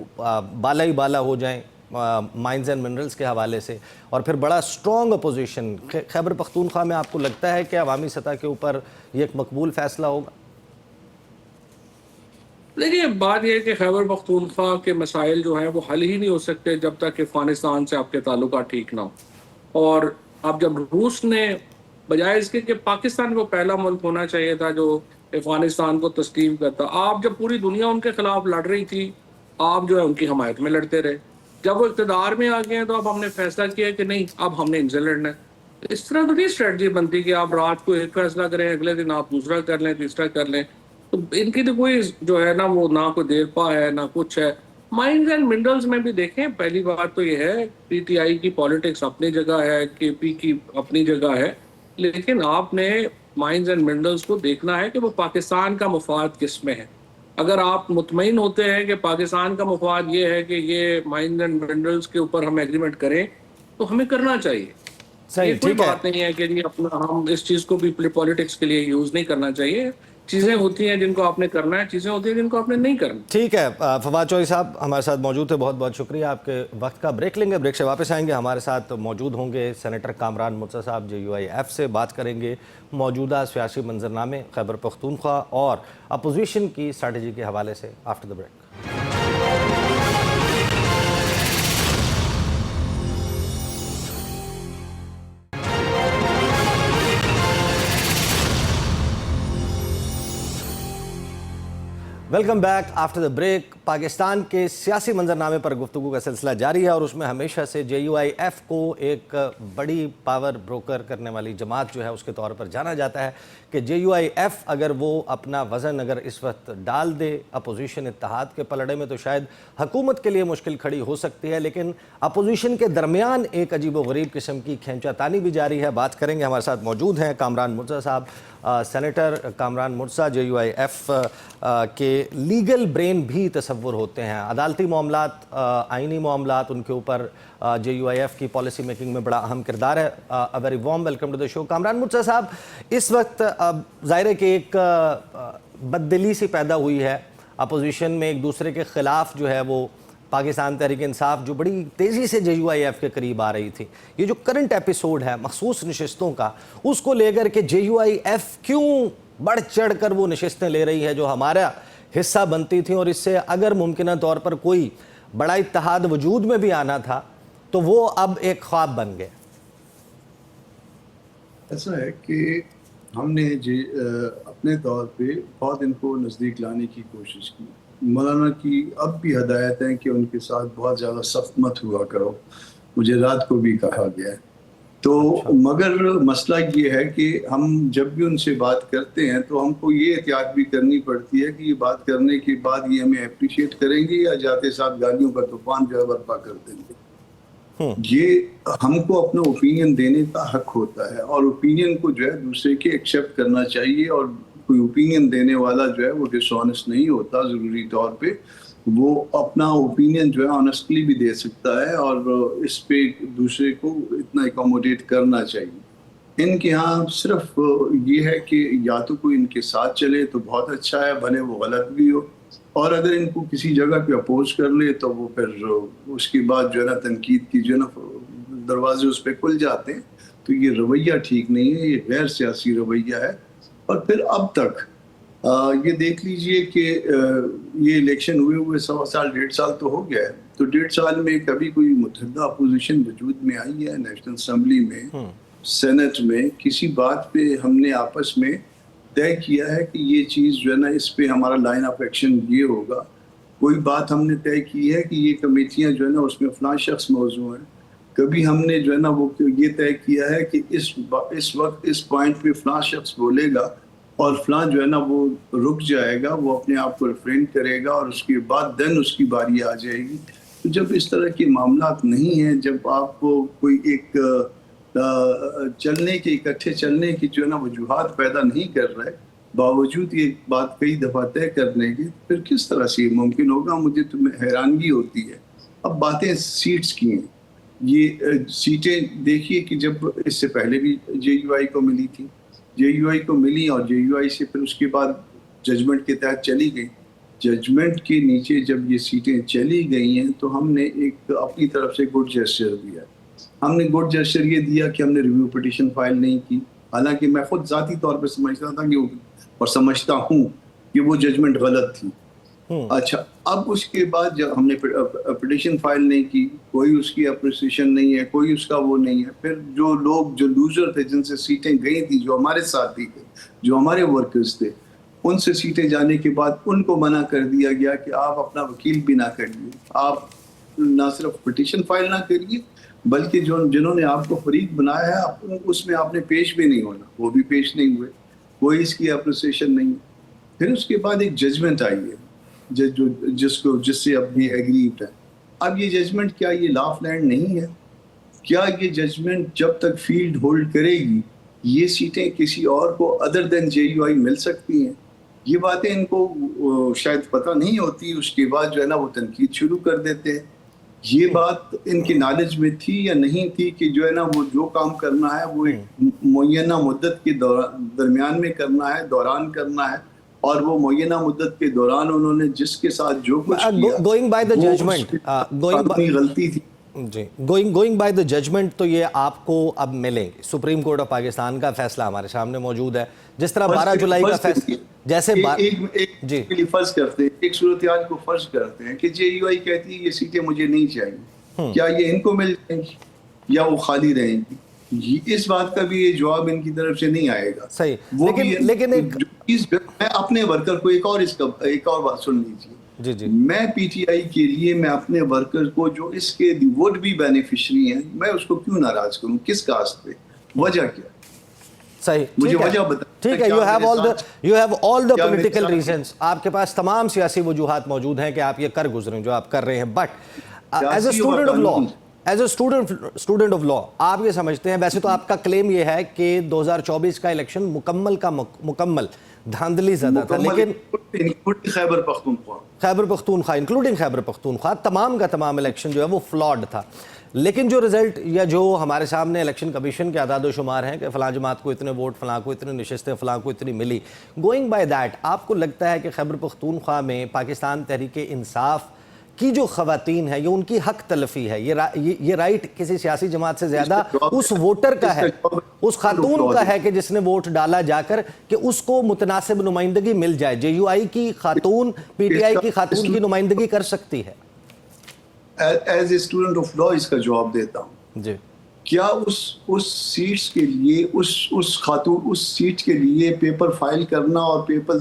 بالا ہی بالا ہو جائیں مائنز اینڈ منرلز کے حوالے سے، اور پھر بڑا سٹرونگ اپوزیشن. خیبر پختونخوا میں آپ کو لگتا ہے کہ عوامی سطح کے اوپر یہ ایک مقبول فیصلہ ہوگا؟ دیکھیے، بات یہ ہے کہ خیبر پختونخوا کے مسائل جو ہیں وہ حل ہی نہیں ہو سکتے جب تک کہ افغانستان سے آپ کے تعلقات ٹھیک نہ ہو. اور اب جب روس نے بجائے اس کے کہ پاکستان کو پہلا ملک ہونا چاہیے تھا جو افغانستان کو تسلیم کرتا، آپ جب پوری دنیا ان کے خلاف لڑ رہی تھی، آپ جو ہے ان کی حمایت میں لڑتے رہے. جب وہ اقتدار میں آ گئے ہیں تو اب ہم نے فیصلہ کیا کہ نہیں، اب ہم نے ان سے لڑنا ہے. اس طرح تو نہیں اسٹریٹجی بنتی کہ آپ رات کو ایک فیصلہ کریں، اگلے دن آپ دوسرا کر لیں، تیسرا کر لیں. تو ان کی تو کوئی جو ہے نا وہ نہ کوئی دیرپا ہے نہ کچھ ہے. مائنز اینڈ منرلز میں بھی دیکھیں، پہلی بات تو یہ ہے پی ٹی آئی کی پالیٹکس اپنی جگہ ہے، کے پی کی اپنی جگہ ہے، لیکن آپ نے مائنز اینڈ منرلز کو دیکھنا ہے کہ وہ پاکستان کا مفاد کس میں ہے. اگر آپ مطمئن ہوتے ہیں کہ پاکستان کا مفاد یہ ہے کہ یہ مائنز اینڈ منرلز کے اوپر ہم ایگریمنٹ کریں تو ہمیں کرنا چاہیے. صحیح، یہ کوئی ٹھیک ہے. بات نہیں ہے کہ جی اپنا ہم اس چیز کو بھی پالیٹکس کے لیے یوز نہیں کرنا چاہیے. چیزیں ہوتی ہیں جن کو آپ نے کرنا ہے، چیزیں ہوتی ہیں جن کو آپ نے نہیں کرنا. ٹھیک ہے. فواد چوہدری صاحب ہمارے ساتھ موجود تھے، بہت بہت شکریہ آپ کے وقت کا. بریک لیں گے، بریک سے واپس آئیں گے. ہمارے ساتھ موجود ہوں گے سینیٹر کامران مرزا صاحب، جے یو آئی ایف سے. بات کریں گے موجودہ سیاسی منظرنامے خیبر پختونخوا اور اپوزیشن کی اسٹریٹجی کے حوالے سے after the break. Welcome back after the break. Pakistan کے سیاسی منظرنامے پر گفتگو کا سلسلہ جاری ہے اور اس میں ہمیشہ سے جے یو آئی ایف کو ایک بڑی پاور بروکر کرنے والی جماعت جو ہے اس کے طور پر جانا جاتا ہے کہ جے یو آئی ایف اگر وہ اپنا وزن اگر اس وقت ڈال دے اپوزیشن اتحاد کے پلڑے میں تو شاید حکومت کے لیے مشکل کھڑی ہو سکتی ہے، لیکن اپوزیشن کے درمیان ایک عجیب و غریب قسم کی کھینچا تانی بھی جاری ہے. بات کریں گے. ہمارے ساتھ موجود ہیں کامران مرزا صاحب. Senator Kamran Mirza J U I F کے لیگل برین بھی تصور ہوتے ہیں. عدالتی معاملات، آئینی معاملات، ان کے اوپر جے یو آئی ایف کی پالیسی میکنگ میں بڑا اہم کردار ہے. Very warm welcome to the show. Kamran Mirza sahib, اس وقت ظاہر ہے کہ ایک بددلی سی پیدا ہوئی ہے اپوزیشن میں، ایک دوسرے کے خلاف جو ہے وہ پاکستان تحریک انصاف جو بڑی تیزی سے جے یو آئی ایف کے قریب آ رہی تھی. یہ جو کرنٹ ایپیسوڈ ہے مخصوص نشستوں کا، اس کو لے کر کے جے یو آئی ایف کیوں بڑھ چڑھ کر وہ نشستیں لے رہی ہے جو ہمارا حصہ بنتی تھیں، اور اس سے اگر ممکنہ طور پر کوئی بڑا اتحاد وجود میں بھی آنا تھا تو وہ اب ایک خواب بن گئے. ایسا ہے کہ ہم نے اپنے طور پہ بہت ان کو نزدیک لانے کی کوشش کی. مولانا کی اب بھی ہدایت ہیں کہ ان کے ساتھ بہت زیادہ سخت مت ہوا کرو. مجھے رات کو بھی کہا گیا ہے تو مگر مسئلہ یہ ہے کہ ہم جب بھی ان سے بات کرتے ہیں تو ہم کو یہ احتیاط بھی کرنی پڑتی ہے کہ یہ بات کرنے کے بعد یہ ہمیں اپریشیٹ کریں گے یا جاتے ساتھ گالیوں کا طوفان جو ہے برپا کر دیں گے. یہ ہم کو اپنا اوپینین دینے کا حق ہوتا ہے اور اوپینین کو جو ہے دوسرے کے ایکسیپٹ کرنا چاہیے, اور کوئی اوپینین دینے والا جو ہے وہ ڈس آنیسٹ نہیں ہوتا. ضروری طور پہ وہ اپنا اوپینین جو ہے آنیسٹلی بھی دے سکتا ہے اور اس پہ دوسرے کو اتنا اکوموڈیٹ کرنا چاہیے. ان کے ہاں صرف یہ ہے کہ یا تو کوئی ان کے ساتھ چلے تو بہت اچھا ہے, بھلے وہ غلط بھی ہو, اور اگر ان کو کسی جگہ پہ اپوز کر لے تو وہ پھر اس کے بعد جو ہے نا تنقید کی جو ہے نا دروازے اس پہ کھل جاتے ہیں. تو یہ رویہ ٹھیک نہیں ہے, یہ غیر سیاسی رویہ ہے. اور پھر اب تک یہ دیکھ لیجئے کہ یہ الیکشن ہوئے 1.25 سال 1.5 سال تو ہو گیا ہے, تو 1.5 سال میں کبھی کوئی متحدہ اپوزیشن وجود میں آئی ہے؟ نیشنل اسمبلی میں, سینٹ میں کسی بات پہ ہم نے آپس میں طے کیا ہے کہ یہ چیز جو ہے نا اس پہ ہمارا لائن آف ایکشن یہ ہوگا؟ کوئی بات ہم نے طے کی ہے کہ یہ کمیٹیاں جو ہے نا اس میں فلاں شخص موضوع ہیں؟ کبھی ہم نے جو ہے نا وہ یہ طے کیا ہے کہ اس وقت اس پوائنٹ پہ فلاں شخص بولے گا اور فلاں جو ہے نا وہ رک جائے گا, وہ اپنے آپ کو ریفرین کرے گا اور اس کے بعد دین اس کی باری آ جائے گی. تو جب اس طرح کے معاملات نہیں ہیں, جب آپ کو کوئی ایک چلنے کے اکٹھے چلنے کی جو ہے نا وجوہات پیدا نہیں کر رہے, باوجود یہ بات کئی دفعہ طے کرنے کی, پھر کس طرح سے یہ ممکن ہوگا؟ مجھے تو حیرانگی ہوتی ہے. اب باتیں سیٹس کی ہیں, یہ سیٹیں دیکھیے کہ جب اس سے پہلے بھی جے یو آئی کو ملی تھی, جے یو آئی کو ملی اور جے یو آئی سے پھر اس کے بعد ججمنٹ کے تحت چلی گئی. ججمنٹ کے نیچے جب یہ سیٹیں چلی گئی ہیں تو ہم نے ایک اپنی طرف سے گڈ جیسچر دیا. ہم نے گڈ جیسچر یہ دیا کہ ہم نے ریویو پٹیشن فائل نہیں کی, حالانکہ میں خود ذاتی طور پہ سمجھتا تھا کہ اور سمجھتا ہوں کہ وہ ججمنٹ غلط تھی. اچھا, اب اس کے بعد جب ہم نے پٹیشن فائل نہیں کی, کوئی اس کی اپریسیشن نہیں ہے, کوئی اس کا وہ نہیں ہے. پھر جو لوگ جو لوزر تھے, جن سے سیٹیں گئی تھی, جو ہمارے ساتھی تھے, جو ہمارے ورکرز تھے, ان سے سیٹیں جانے کے بعد ان کو منع کر دیا گیا کہ آپ اپنا وکیل بھی نہ کریے, آپ نہ صرف پٹیشن فائل نہ کریے بلکہ جنہوں نے آپ کو فریق بنایا ہے اس میں آپ نے پیش بھی نہیں ہونا. وہ بھی پیش نہیں ہوئے, کوئی اس کی اپریسیشن نہیں. پھر اس کے بعد ایک ججمنٹ آئی ہے جس سے اب بھی ایگریڈ ہے. اب یہ ججمنٹ کیا یہ لا آف لینڈ نہیں ہے؟ کیا یہ ججمنٹ جب تک فیلڈ ہولڈ کرے گی یہ سیٹیں کسی اور کو ادر دین جے یو آئی مل سکتی ہیں؟ یہ باتیں ان کو شاید پتہ نہیں ہوتی. اس کے بعد جو ہے نا وہ تنقید شروع کر دیتے ہیں. یہ بات ان کی نالج میں تھی یا نہیں تھی کہ جو ہے نا وہ جو کام کرنا ہے وہ ایک معینہ مدت کے درمیان میں کرنا ہے, دوران کرنا ہے, اور وہ معینہ مدت کے دوران انہوں نے جس کے ساتھ جو کچھ کیا گوئنگ بائی دا ججمنٹ, غلطی تھی. جی, گوئنگ بائی دا ججمنٹ تو یہ آپ کو اب ملیں گے. سپریم کورٹ آف پاکستان کا فیصلہ ہمارے سامنے موجود ہے. جس طرح 12 جولائی کا فیصلہ, جیسے جی فرض کرتے ہیں, ایک صورتحال کو فرض کرتے ہیں کہ جے یو آئی کہتی ہے یہ سیٹیں مجھے نہیں چاہیے, کیا یہ ان کو مل جائیں گی یا وہ خالی رہیں گی؟ اس بات کا بھی یہ جواب ان کی طرف سے نہیں آئے گا. صحیح, لیکن میں اپنے ورکر کو ایک اور بات سن لیجیے. جی جی, میں پی ٹی آئی کے لیے میں اپنے ورکر کو جو اس کے ووٹ بھی بینیفیشری ہیں, میں اس کو کیوں ناراض کروں؟ کس کاسٹ پہ؟ وجہ کیا؟ صحیح, مجھے وجہ بتا. ٹھیک ہے, you have all the political reasons, آپ کے پاس تمام سیاسی وجوہات موجود ہیں کہ آپ یہ کر گزریں جو آپ کر رہے ہیں. But as a student of لا آپ یہ سمجھتے ہیں, ویسے تو آپ کا کلیم یہ ہے کہ 2024 کا الیکشن مکمل دھاندلی زدہ تھا, لیکن خیبر پختونخوا انکلوڈنگ خیبر پختونخوا تمام کا تمام الیکشن جو ہے وہ فلاڈ تھا. لیکن جو رزلٹ یا جو ہمارے سامنے الیکشن کمیشن کے اعداد و شمار ہیں کہ فلاں جماعت کو اتنے ووٹ, فلاں کو اتنے نشستیں, فلاں کو اتنی ملی, گوئنگ بائی دیٹ آپ کو لگتا ہے کہ خیبر پختونخوا میں پاکستان تحریک انصاف کی جو خواتین ہے یہ ان کی حق تلفی ہے, یہ رائٹ کسی سیاسی جماعت سے زیادہ اس ووٹر کا ہے, اس خاتون کا ہے کہ جس نے ووٹ ڈالا جا کر, کہ اس کو متناسب نمائندگی مل جائے؟ جے یو آئی کی خاتون پی ٹی آئی کی خاتون کی نمائندگی کر سکتی ہے؟ As a student of law اس کا جواب دیتا ہوں. جی, کیا اس سیٹس کے لیے اس خاتون اس سیٹ کے لیے پیپر فائل کرنا اور پیپر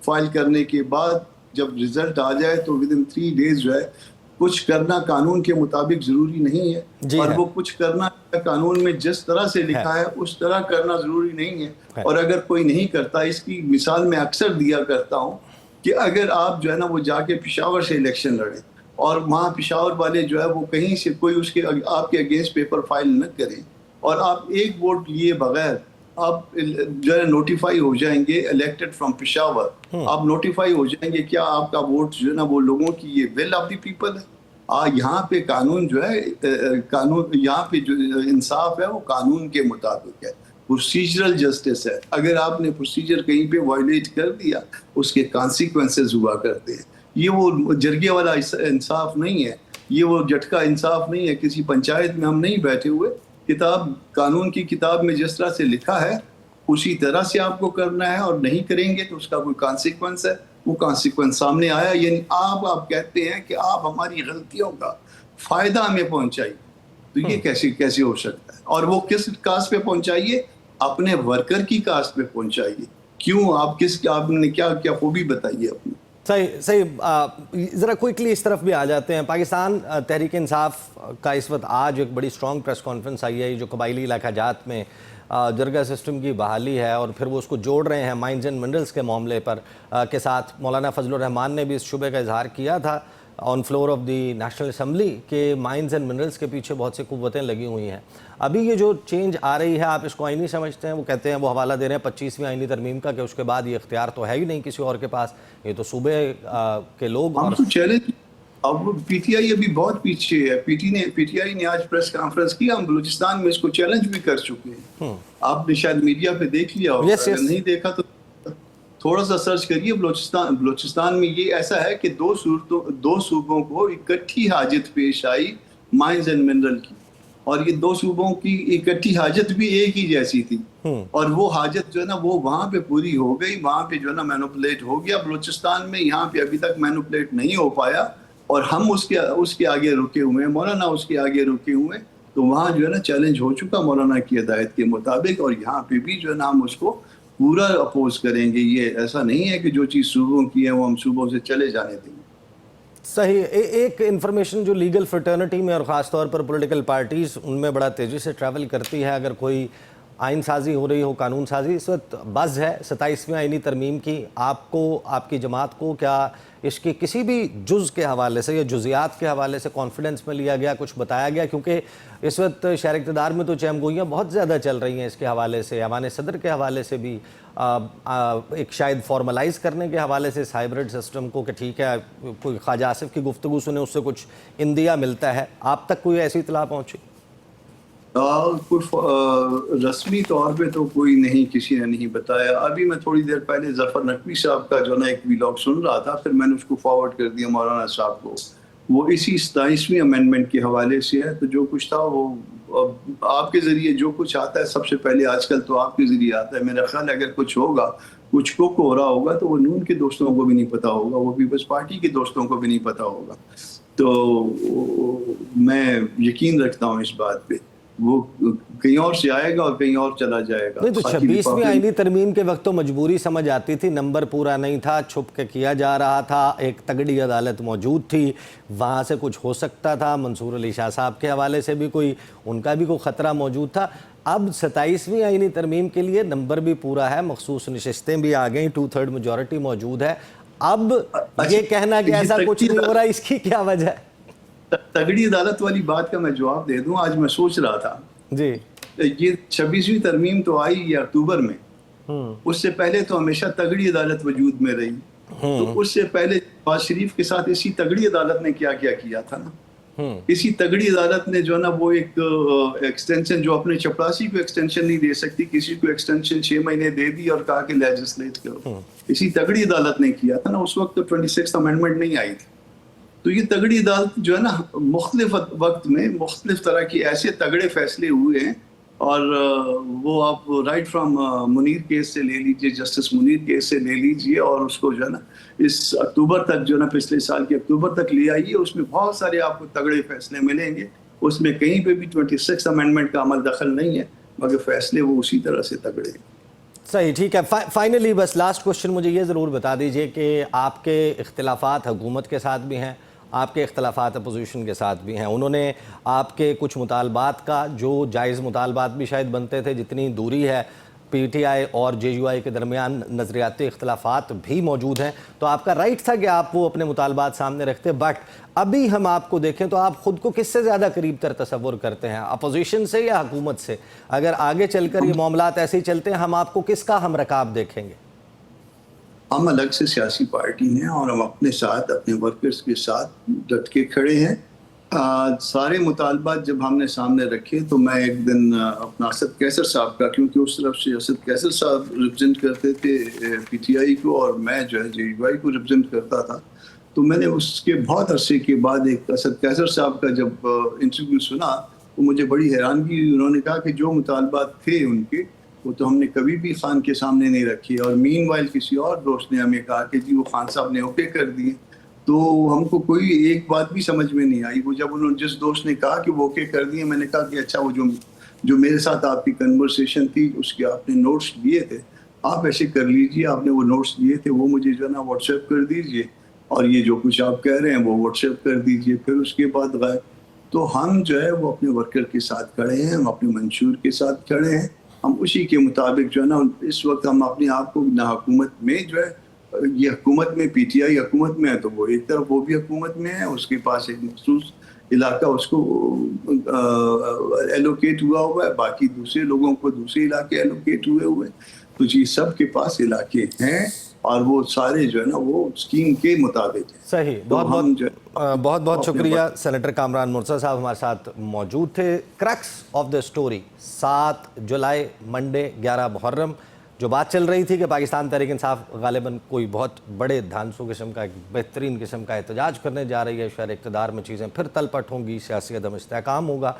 فائل کرنے کے بعد جب رزلٹ آ جائے تو ود ان 3 days جو ہے کچھ کرنا قانون کے مطابق ضروری نہیں ہے؟ اور وہ کچھ کرنا قانون میں جس طرح سے لکھا ہے اس طرح کرنا ضروری نہیں ہے. اور اگر کوئی نہیں کرتا، اس کی مثال میں اکثر دیا کرتا ہوں کہ اگر آپ جو ہے نا وہ جا کے پشاور سے الیکشن لڑیں اور وہاں پشاور والے جو ہے وہ کہیں سے کوئی اس کے آپ کے اگینسٹ پیپر فائل نہ کریں اور آپ ایک ووٹ لیے بغیر آپ جو ہے نوٹیفائی ہو جائیں گے الیکٹڈ فرام پشاور، آپ نوٹیفائی ہو جائیں گے، کیا آپ کا ووٹ جو ہے نا وہ لوگوں کی یہ ول آف دی پیپل ہے؟ یہاں پہ قانون جو ہے قانون یہاں پہ جو انصاف ہے وہ قانون کے مطابق ہے، پروسیجرل جسٹس ہے. اگر آپ نے پروسیجر کہیں پہ وائلیٹ کر دیا اس کے کانسیکوینسز ہوا کرتے ہیں. یہ وہ جرگے والا انصاف نہیں ہے، یہ وہ جھٹکا انصاف نہیں ہے. کسی پنچایت میں ہم نہیں بیٹھے ہوئے، کتاب قانون کی کتاب میں جس طرح سے لکھا ہے اسی طرح سے آپ کو کرنا ہے، اور نہیں کریں گے تو اس کا کوئی کانسیکوینس ہے. وہ کانسیکوینس سامنے آیا. یعنی آپ کہتے ہیں کہ آپ ہماری غلطیوں کا فائدہ ہمیں پہنچائیے، تو یہ کیسے ہو سکتا ہے؟ اور وہ کس کاسٹ پہ پہنچائیے؟ اپنے ورکر کی کاسٹ پہ پہنچائیے. کیوں؟ آپ نے کیا خوبی بتائیے اپنی؟ صحیح. ذرا کوئکلی اس طرف بھی آ جاتے ہیں. پاکستان تحریک انصاف کا اس وقت آج ایک بڑی سٹرانگ پریس کانفرنس آئی ہے جو قبائلی علاقہ جات میں جرگہ سسٹم کی بحالی ہے، اور پھر وہ اس کو جوڑ رہے ہیں مائنز اینڈ منرلز کے معاملے پر کے ساتھ. مولانا فضل الرحمان نے بھی اس شبے کا اظہار کیا تھا on floor of the National Assembly کہ مائنز اینڈ منرلز کے پیچھے بہت سی قوتیں لگی ہوئی ہیں. ابھی یہ جو چینج آ رہی ہے آپ اس کو آئینی سمجھتے ہیں؟ وہ کہتے ہیں، وہ حوالہ دے رہے ہیں 25ویں آئینی ترمیم کا کہ اس کے بعد یہ اختیار تو ہے ہی نہیں کسی اور کے پاس، یہ تو صوبے کے لوگ. ہم تو چیلنج، اب پی ٹی آئی ابھی بہت پیچھے ہے. پی ٹی آئی نے آج پریس کانفرنس کی، ہم بلوچستان میں اس کو چیلنج بھی کر چکے ہیں. آپ نے شاید میڈیا پہ دیکھ لیا ہوگا، اگر نہیں دیکھا تو تھوڑا سا سرچ کریے. بلوچستان میں یہ ایسا ہے کہ دو صوبوں کو اکٹھی حاجت پیش آئی مائنز اینڈ منرل کی، اور یہ دو صوبوں کی اکٹھی حاجت بھی ایک ہی جیسی تھی، اور وہ حاجت جو ہے نا وہ وہاں پہ پوری ہو گئی. وہاں پہ جو ہے نا مینوپولیٹ ہو گیا. بلوچستان میں یہاں پہ ابھی تک مینوپولیٹ نہیں ہو پایا، اور ہم اس کے آگے رکے ہوئے ہیں. مولانا اس کے آگے رکے ہوئے ہیں. تو وہاں جو ہے نا چیلنج ہو چکا مولانا کی ہدایت کے مطابق، اور یہاں پہ بھی جو ہے نا ہم اس کو پورا اپوز کریں گے. یہ ایسا نہیں ہے کہ جو چیز صوبوں کی ہے وہ ہم صوبوں سے چلے جانے دیں گے. صحیح. ایک انفارمیشن جو لیگل فرٹرنٹی میں اور خاص طور پر پولیٹیکل پارٹیز ان میں بڑا تیزی سے ٹریول کرتی ہے، اگر کوئی آئین سازی ہو رہی ہو، قانون سازی، اس وقت بز ہے 27ویں آئینی ترمیم کی. آپ کو، آپ کی جماعت کو کیا اس کے کسی بھی جز کے حوالے سے یا جزیات کے حوالے سے کانفیڈنس میں لیا گیا، کچھ بتایا گیا؟ کیونکہ اس وقت شہر اقتدار میں تو چہم گوئیاں بہت زیادہ چل رہی ہیں اس کے حوالے سے، ایوان صدر کے حوالے سے بھی، ایک شاید فارملائز کرنے کے حوالے سے اس ہائیبرڈ سسٹم کو کہ ٹھیک ہے کوئی خواجہ آصف کی گفتگو سنے اس سے کچھ اندیا ملتا ہے. آپ تک کوئی ایسی اطلاع پہنچی؟ رسمی طور پہ تو کوئی نہیں، کسی نے نہیں بتایا. ابھی میں تھوڑی دیر پہلے ظفر نقوی صاحب کا جو نا ایک ویلاگ سن رہا تھا، پھر میں نے اس کو فارورڈ کر دیا مولانا صاحب کو. وہ اسی 27ویں امینڈمنٹ کے حوالے سے ہے. تو جو کچھ تھا وہ آپ کے ذریعے جو کچھ آتا ہے سب سے پہلے آج کل تو آپ کے ذریعے آتا ہے. میرا خیال ہے اگر کچھ ہوگا، کچھ کو ہو رہا ہوگا تو وہ نون کے دوستوں کو بھی نہیں پتا ہوگا، وہ پیپلز پارٹی کے دوستوں کو بھی نہیں پتا ہوگا. تو میں یقین رکھتا ہوں اس بات پہ، وہ کہیں اور سے آئے گا اور کہیں اور چلا جائے گا. نہیں تو 26ویں آئینی ترمیم کے وقت تو مجبوری سمجھ آتی تھی، نمبر پورا نہیں تھا، چھپ کے کیا جا رہا تھا، ایک تگڑی عدالت موجود تھی، وہاں سے کچھ ہو سکتا تھا. منصور علی شاہ صاحب کے حوالے سے بھی ان کا بھی کوئی خطرہ موجود تھا. اب 27ویں آئینی ترمیم کے لیے نمبر بھی پورا ہے، مخصوص نشستیں بھی آ گئیں، 2/3 میجورٹی موجود ہے. اب یہ کہنا کہ ایسا کچھ نہیں ہو رہا، اس کی کیا وجہ ہے؟ تگڑی عدالت والی بات کا میں جواب دے دوں. آج میں سوچ رہا تھا جی، یہ 26ویں ترمیم تو آئی یہ اکتوبر میں، اس سے پہلے تو ہمیشہ تگڑی عدالت وجود میں رہی. تو اس سے پہلے نواز شریف کے ساتھ اسی تگڑی عدالت نے کیا تھا نا. اسی تگڑی عدالت نے جو ہے نا وہ ایک ایکسٹینشن، جو اپنے چپراسی کو ایکسٹینشن نہیں دے سکتی، کسی کو ایکسٹینشن 6 مہینے دے دی اور کہا کہ لیجسلیٹ کرو. اسی تگڑی عدالت نے کیا تھا نا. اس وقت تو 26 امینڈمنٹ نہیں آئی تھی. تو یہ تگڑی عدالت جو ہے نا مختلف وقت میں مختلف طرح کے ایسے تگڑے فیصلے ہوئے ہیں. اور وہ آپ رائٹ فرام منیر کیس سے لے لیجئے، جسٹس منیر کیس سے لے لیجئے، اور اس کو جو ہے نا اس اکتوبر تک جو ہے نا پچھلے سال کے اکتوبر تک لے آئیے. اس میں بہت سارے آپ کو تگڑے فیصلے ملیں گے. اس میں کہیں پہ بھی 26 امینڈمنٹ کا عمل دخل نہیں ہے، مگر فیصلے وہ اسی طرح سے تگڑے ہیں. صحیح، ٹھیک ہے. فائنلی بس لاسٹ کوشچن مجھے یہ ضرور بتا دیجئے کہ آپ کے اختلافات حکومت کے ساتھ بھی ہیں آپ کے اختلافات اپوزیشن کے ساتھ بھی ہیں. انہوں نے آپ کے کچھ مطالبات کا جو جائز مطالبات بھی شاید بنتے تھے, جتنی دوری ہے پی ٹی آئی اور جے یو آئی کے درمیان نظریاتی اختلافات بھی موجود ہیں, تو آپ کا رائٹ تھا کہ آپ وہ اپنے مطالبات سامنے رکھتے. بٹ ابھی ہم آپ کو دیکھیں تو آپ خود کو کس سے زیادہ قریب تر تصور کرتے ہیں, اپوزیشن سے یا حکومت سے؟ اگر آگے چل کر یہ معاملات ایسے ہی چلتے ہیں, ہم آپ کو کس کا ہم رکاب دیکھیں گے؟ ہم الگ سے سیاسی پارٹی ہیں اور ہم اپنے ساتھ اپنے ورکرز کے ساتھ ڈٹ کے کھڑے ہیں. سارے مطالبات جب ہم نے سامنے رکھے تو میں ایک دن اپنا اسد کیسر صاحب کا, کیونکہ اس طرف سے اسد کیسر صاحب ریپرزینٹ کرتے تھے پی ٹی آئی کو اور میں جو ہے جے یو آئی کو ریپرزینٹ کرتا تھا, تو میں نے اس کے بہت عرصے کے بعد ایک اسد کیسر صاحب کا جب انٹرویو سنا تو مجھے بڑی حیرانگی ہوئی. انہوں نے کہا کہ جو مطالبات تھے ان کے وہ تو ہم نے کبھی بھی خان کے سامنے نہیں رکھی, اور مین وائل کسی اور دوست نے ہمیں کہا کہ جی وہ خان صاحب نے اوکے کر دیے. تو ہم کو کوئی ایک بات بھی سمجھ میں نہیں آئی. وہ جب انہوں نے جس دوست نے کہا کہ وہ اوکے کر دیے, میں نے کہا کہ اچھا وہ جو میرے ساتھ آپ کی کنورسیشن تھی اس کے آپ نے نوٹس لیے تھے, آپ ایسے کر لیجئے, آپ نے وہ نوٹس لیے تھے وہ مجھے جو ہے نا واٹس ایپ کر دیجئے, اور یہ جو کچھ آپ کہہ رہے ہیں وہ واٹس ایپ کر دیجئے. پھر اس کے بعد غائب. تو ہم جو ہے وہ اپنے ورکر کے ساتھ کھڑے ہیں, ہم اپنے منشور کے ساتھ کھڑے ہیں, ہم اسی کے مطابق جو ہے نا اس وقت ہم اپنے آپ کو نہ حکومت میں جو ہے, یہ حکومت میں پی ٹی آئی حکومت میں ہے تو وہ ایک طرف وہ بھی حکومت میں ہے, اس کے پاس ایک مخصوص علاقہ اس کو ایلوکیٹ ہوا ہوا ہے, باقی دوسرے لوگوں کو دوسرے علاقے ایلوکیٹ ہوئے ہوئے. تو جی سب کے پاس علاقے ہیں اور وہ سارے جو ہے نا وہ اسکیم کے مطابق ہیں. صحیح. بہت بہت شکریہ. سینیٹر کامران مرتضیٰ صاحب ہمارے ساتھ موجود تھے. Cracks of the story 7 July Monday 11 محرم جو بات چل رہی تھی کہ پاکستان تحریک انصاف غالباً کوئی بہت بڑے دھانسو قسم کا, ایک بہترین قسم کا احتجاج کرنے جا رہی ہے, شہر اقتدار میں چیزیں پھر تلپٹ ہوں گی, سیاسی عدم استحکام ہوگا.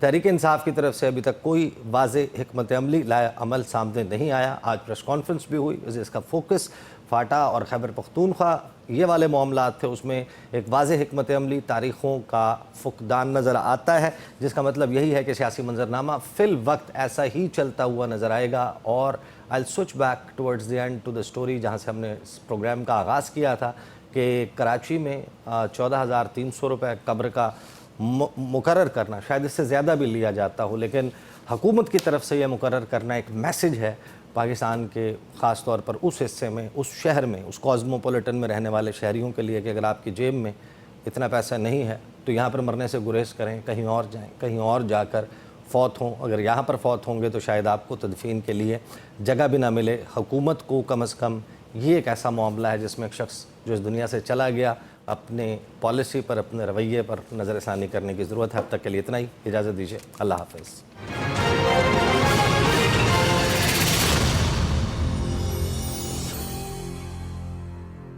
تحریک انصاف کی طرف سے ابھی تک کوئی واضح حکمت عمل سامنے نہیں آیا. آج پریس کانفرنس بھی ہوئی, اس کا فوکس فاٹا اور خیبر پختونخوا یہ والے معاملات تھے. اس میں ایک واضح حکمت عملی, تاریخوں کا فقدان نظر آتا ہے, جس کا مطلب یہی ہے کہ سیاسی منظرنامہ فی الوقت ایسا ہی چلتا ہوا نظر آئے گا. اور I'll switch back towards the end to the story جہاں سے ہم نے اس پروگرام کا آغاز کیا تھا کہ کراچی میں 14,300 روپے قبر کا مقرر کرنا, شاید اس سے زیادہ بھی لیا جاتا ہو, لیکن حکومت کی طرف سے یہ مقرر کرنا ایک میسج ہے پاکستان کے, خاص طور پر اس حصے میں, اس شہر میں, اس کازموپولیٹن میں رہنے والے شہریوں کے لیے کہ اگر آپ کی جیب میں اتنا پیسہ نہیں ہے تو یہاں پر مرنے سے گریز کریں, کہیں اور جائیں, کہیں اور جا کر فوت ہوں. اگر یہاں پر فوت ہوں گے تو شاید آپ کو تدفین کے لیے جگہ بھی نہ ملے. حکومت کو کم از کم یہ ایک ایسا معاملہ ہے جس میں ایک شخص جو اس دنیا سے چلا گیا, اپنے پالیسی پر, اپنے رویے پر نظر ثانی کرنے کی ضرورت ہے. اب تک کے لیے اتنا ہی, اجازت دیجیے, اللہ حافظ.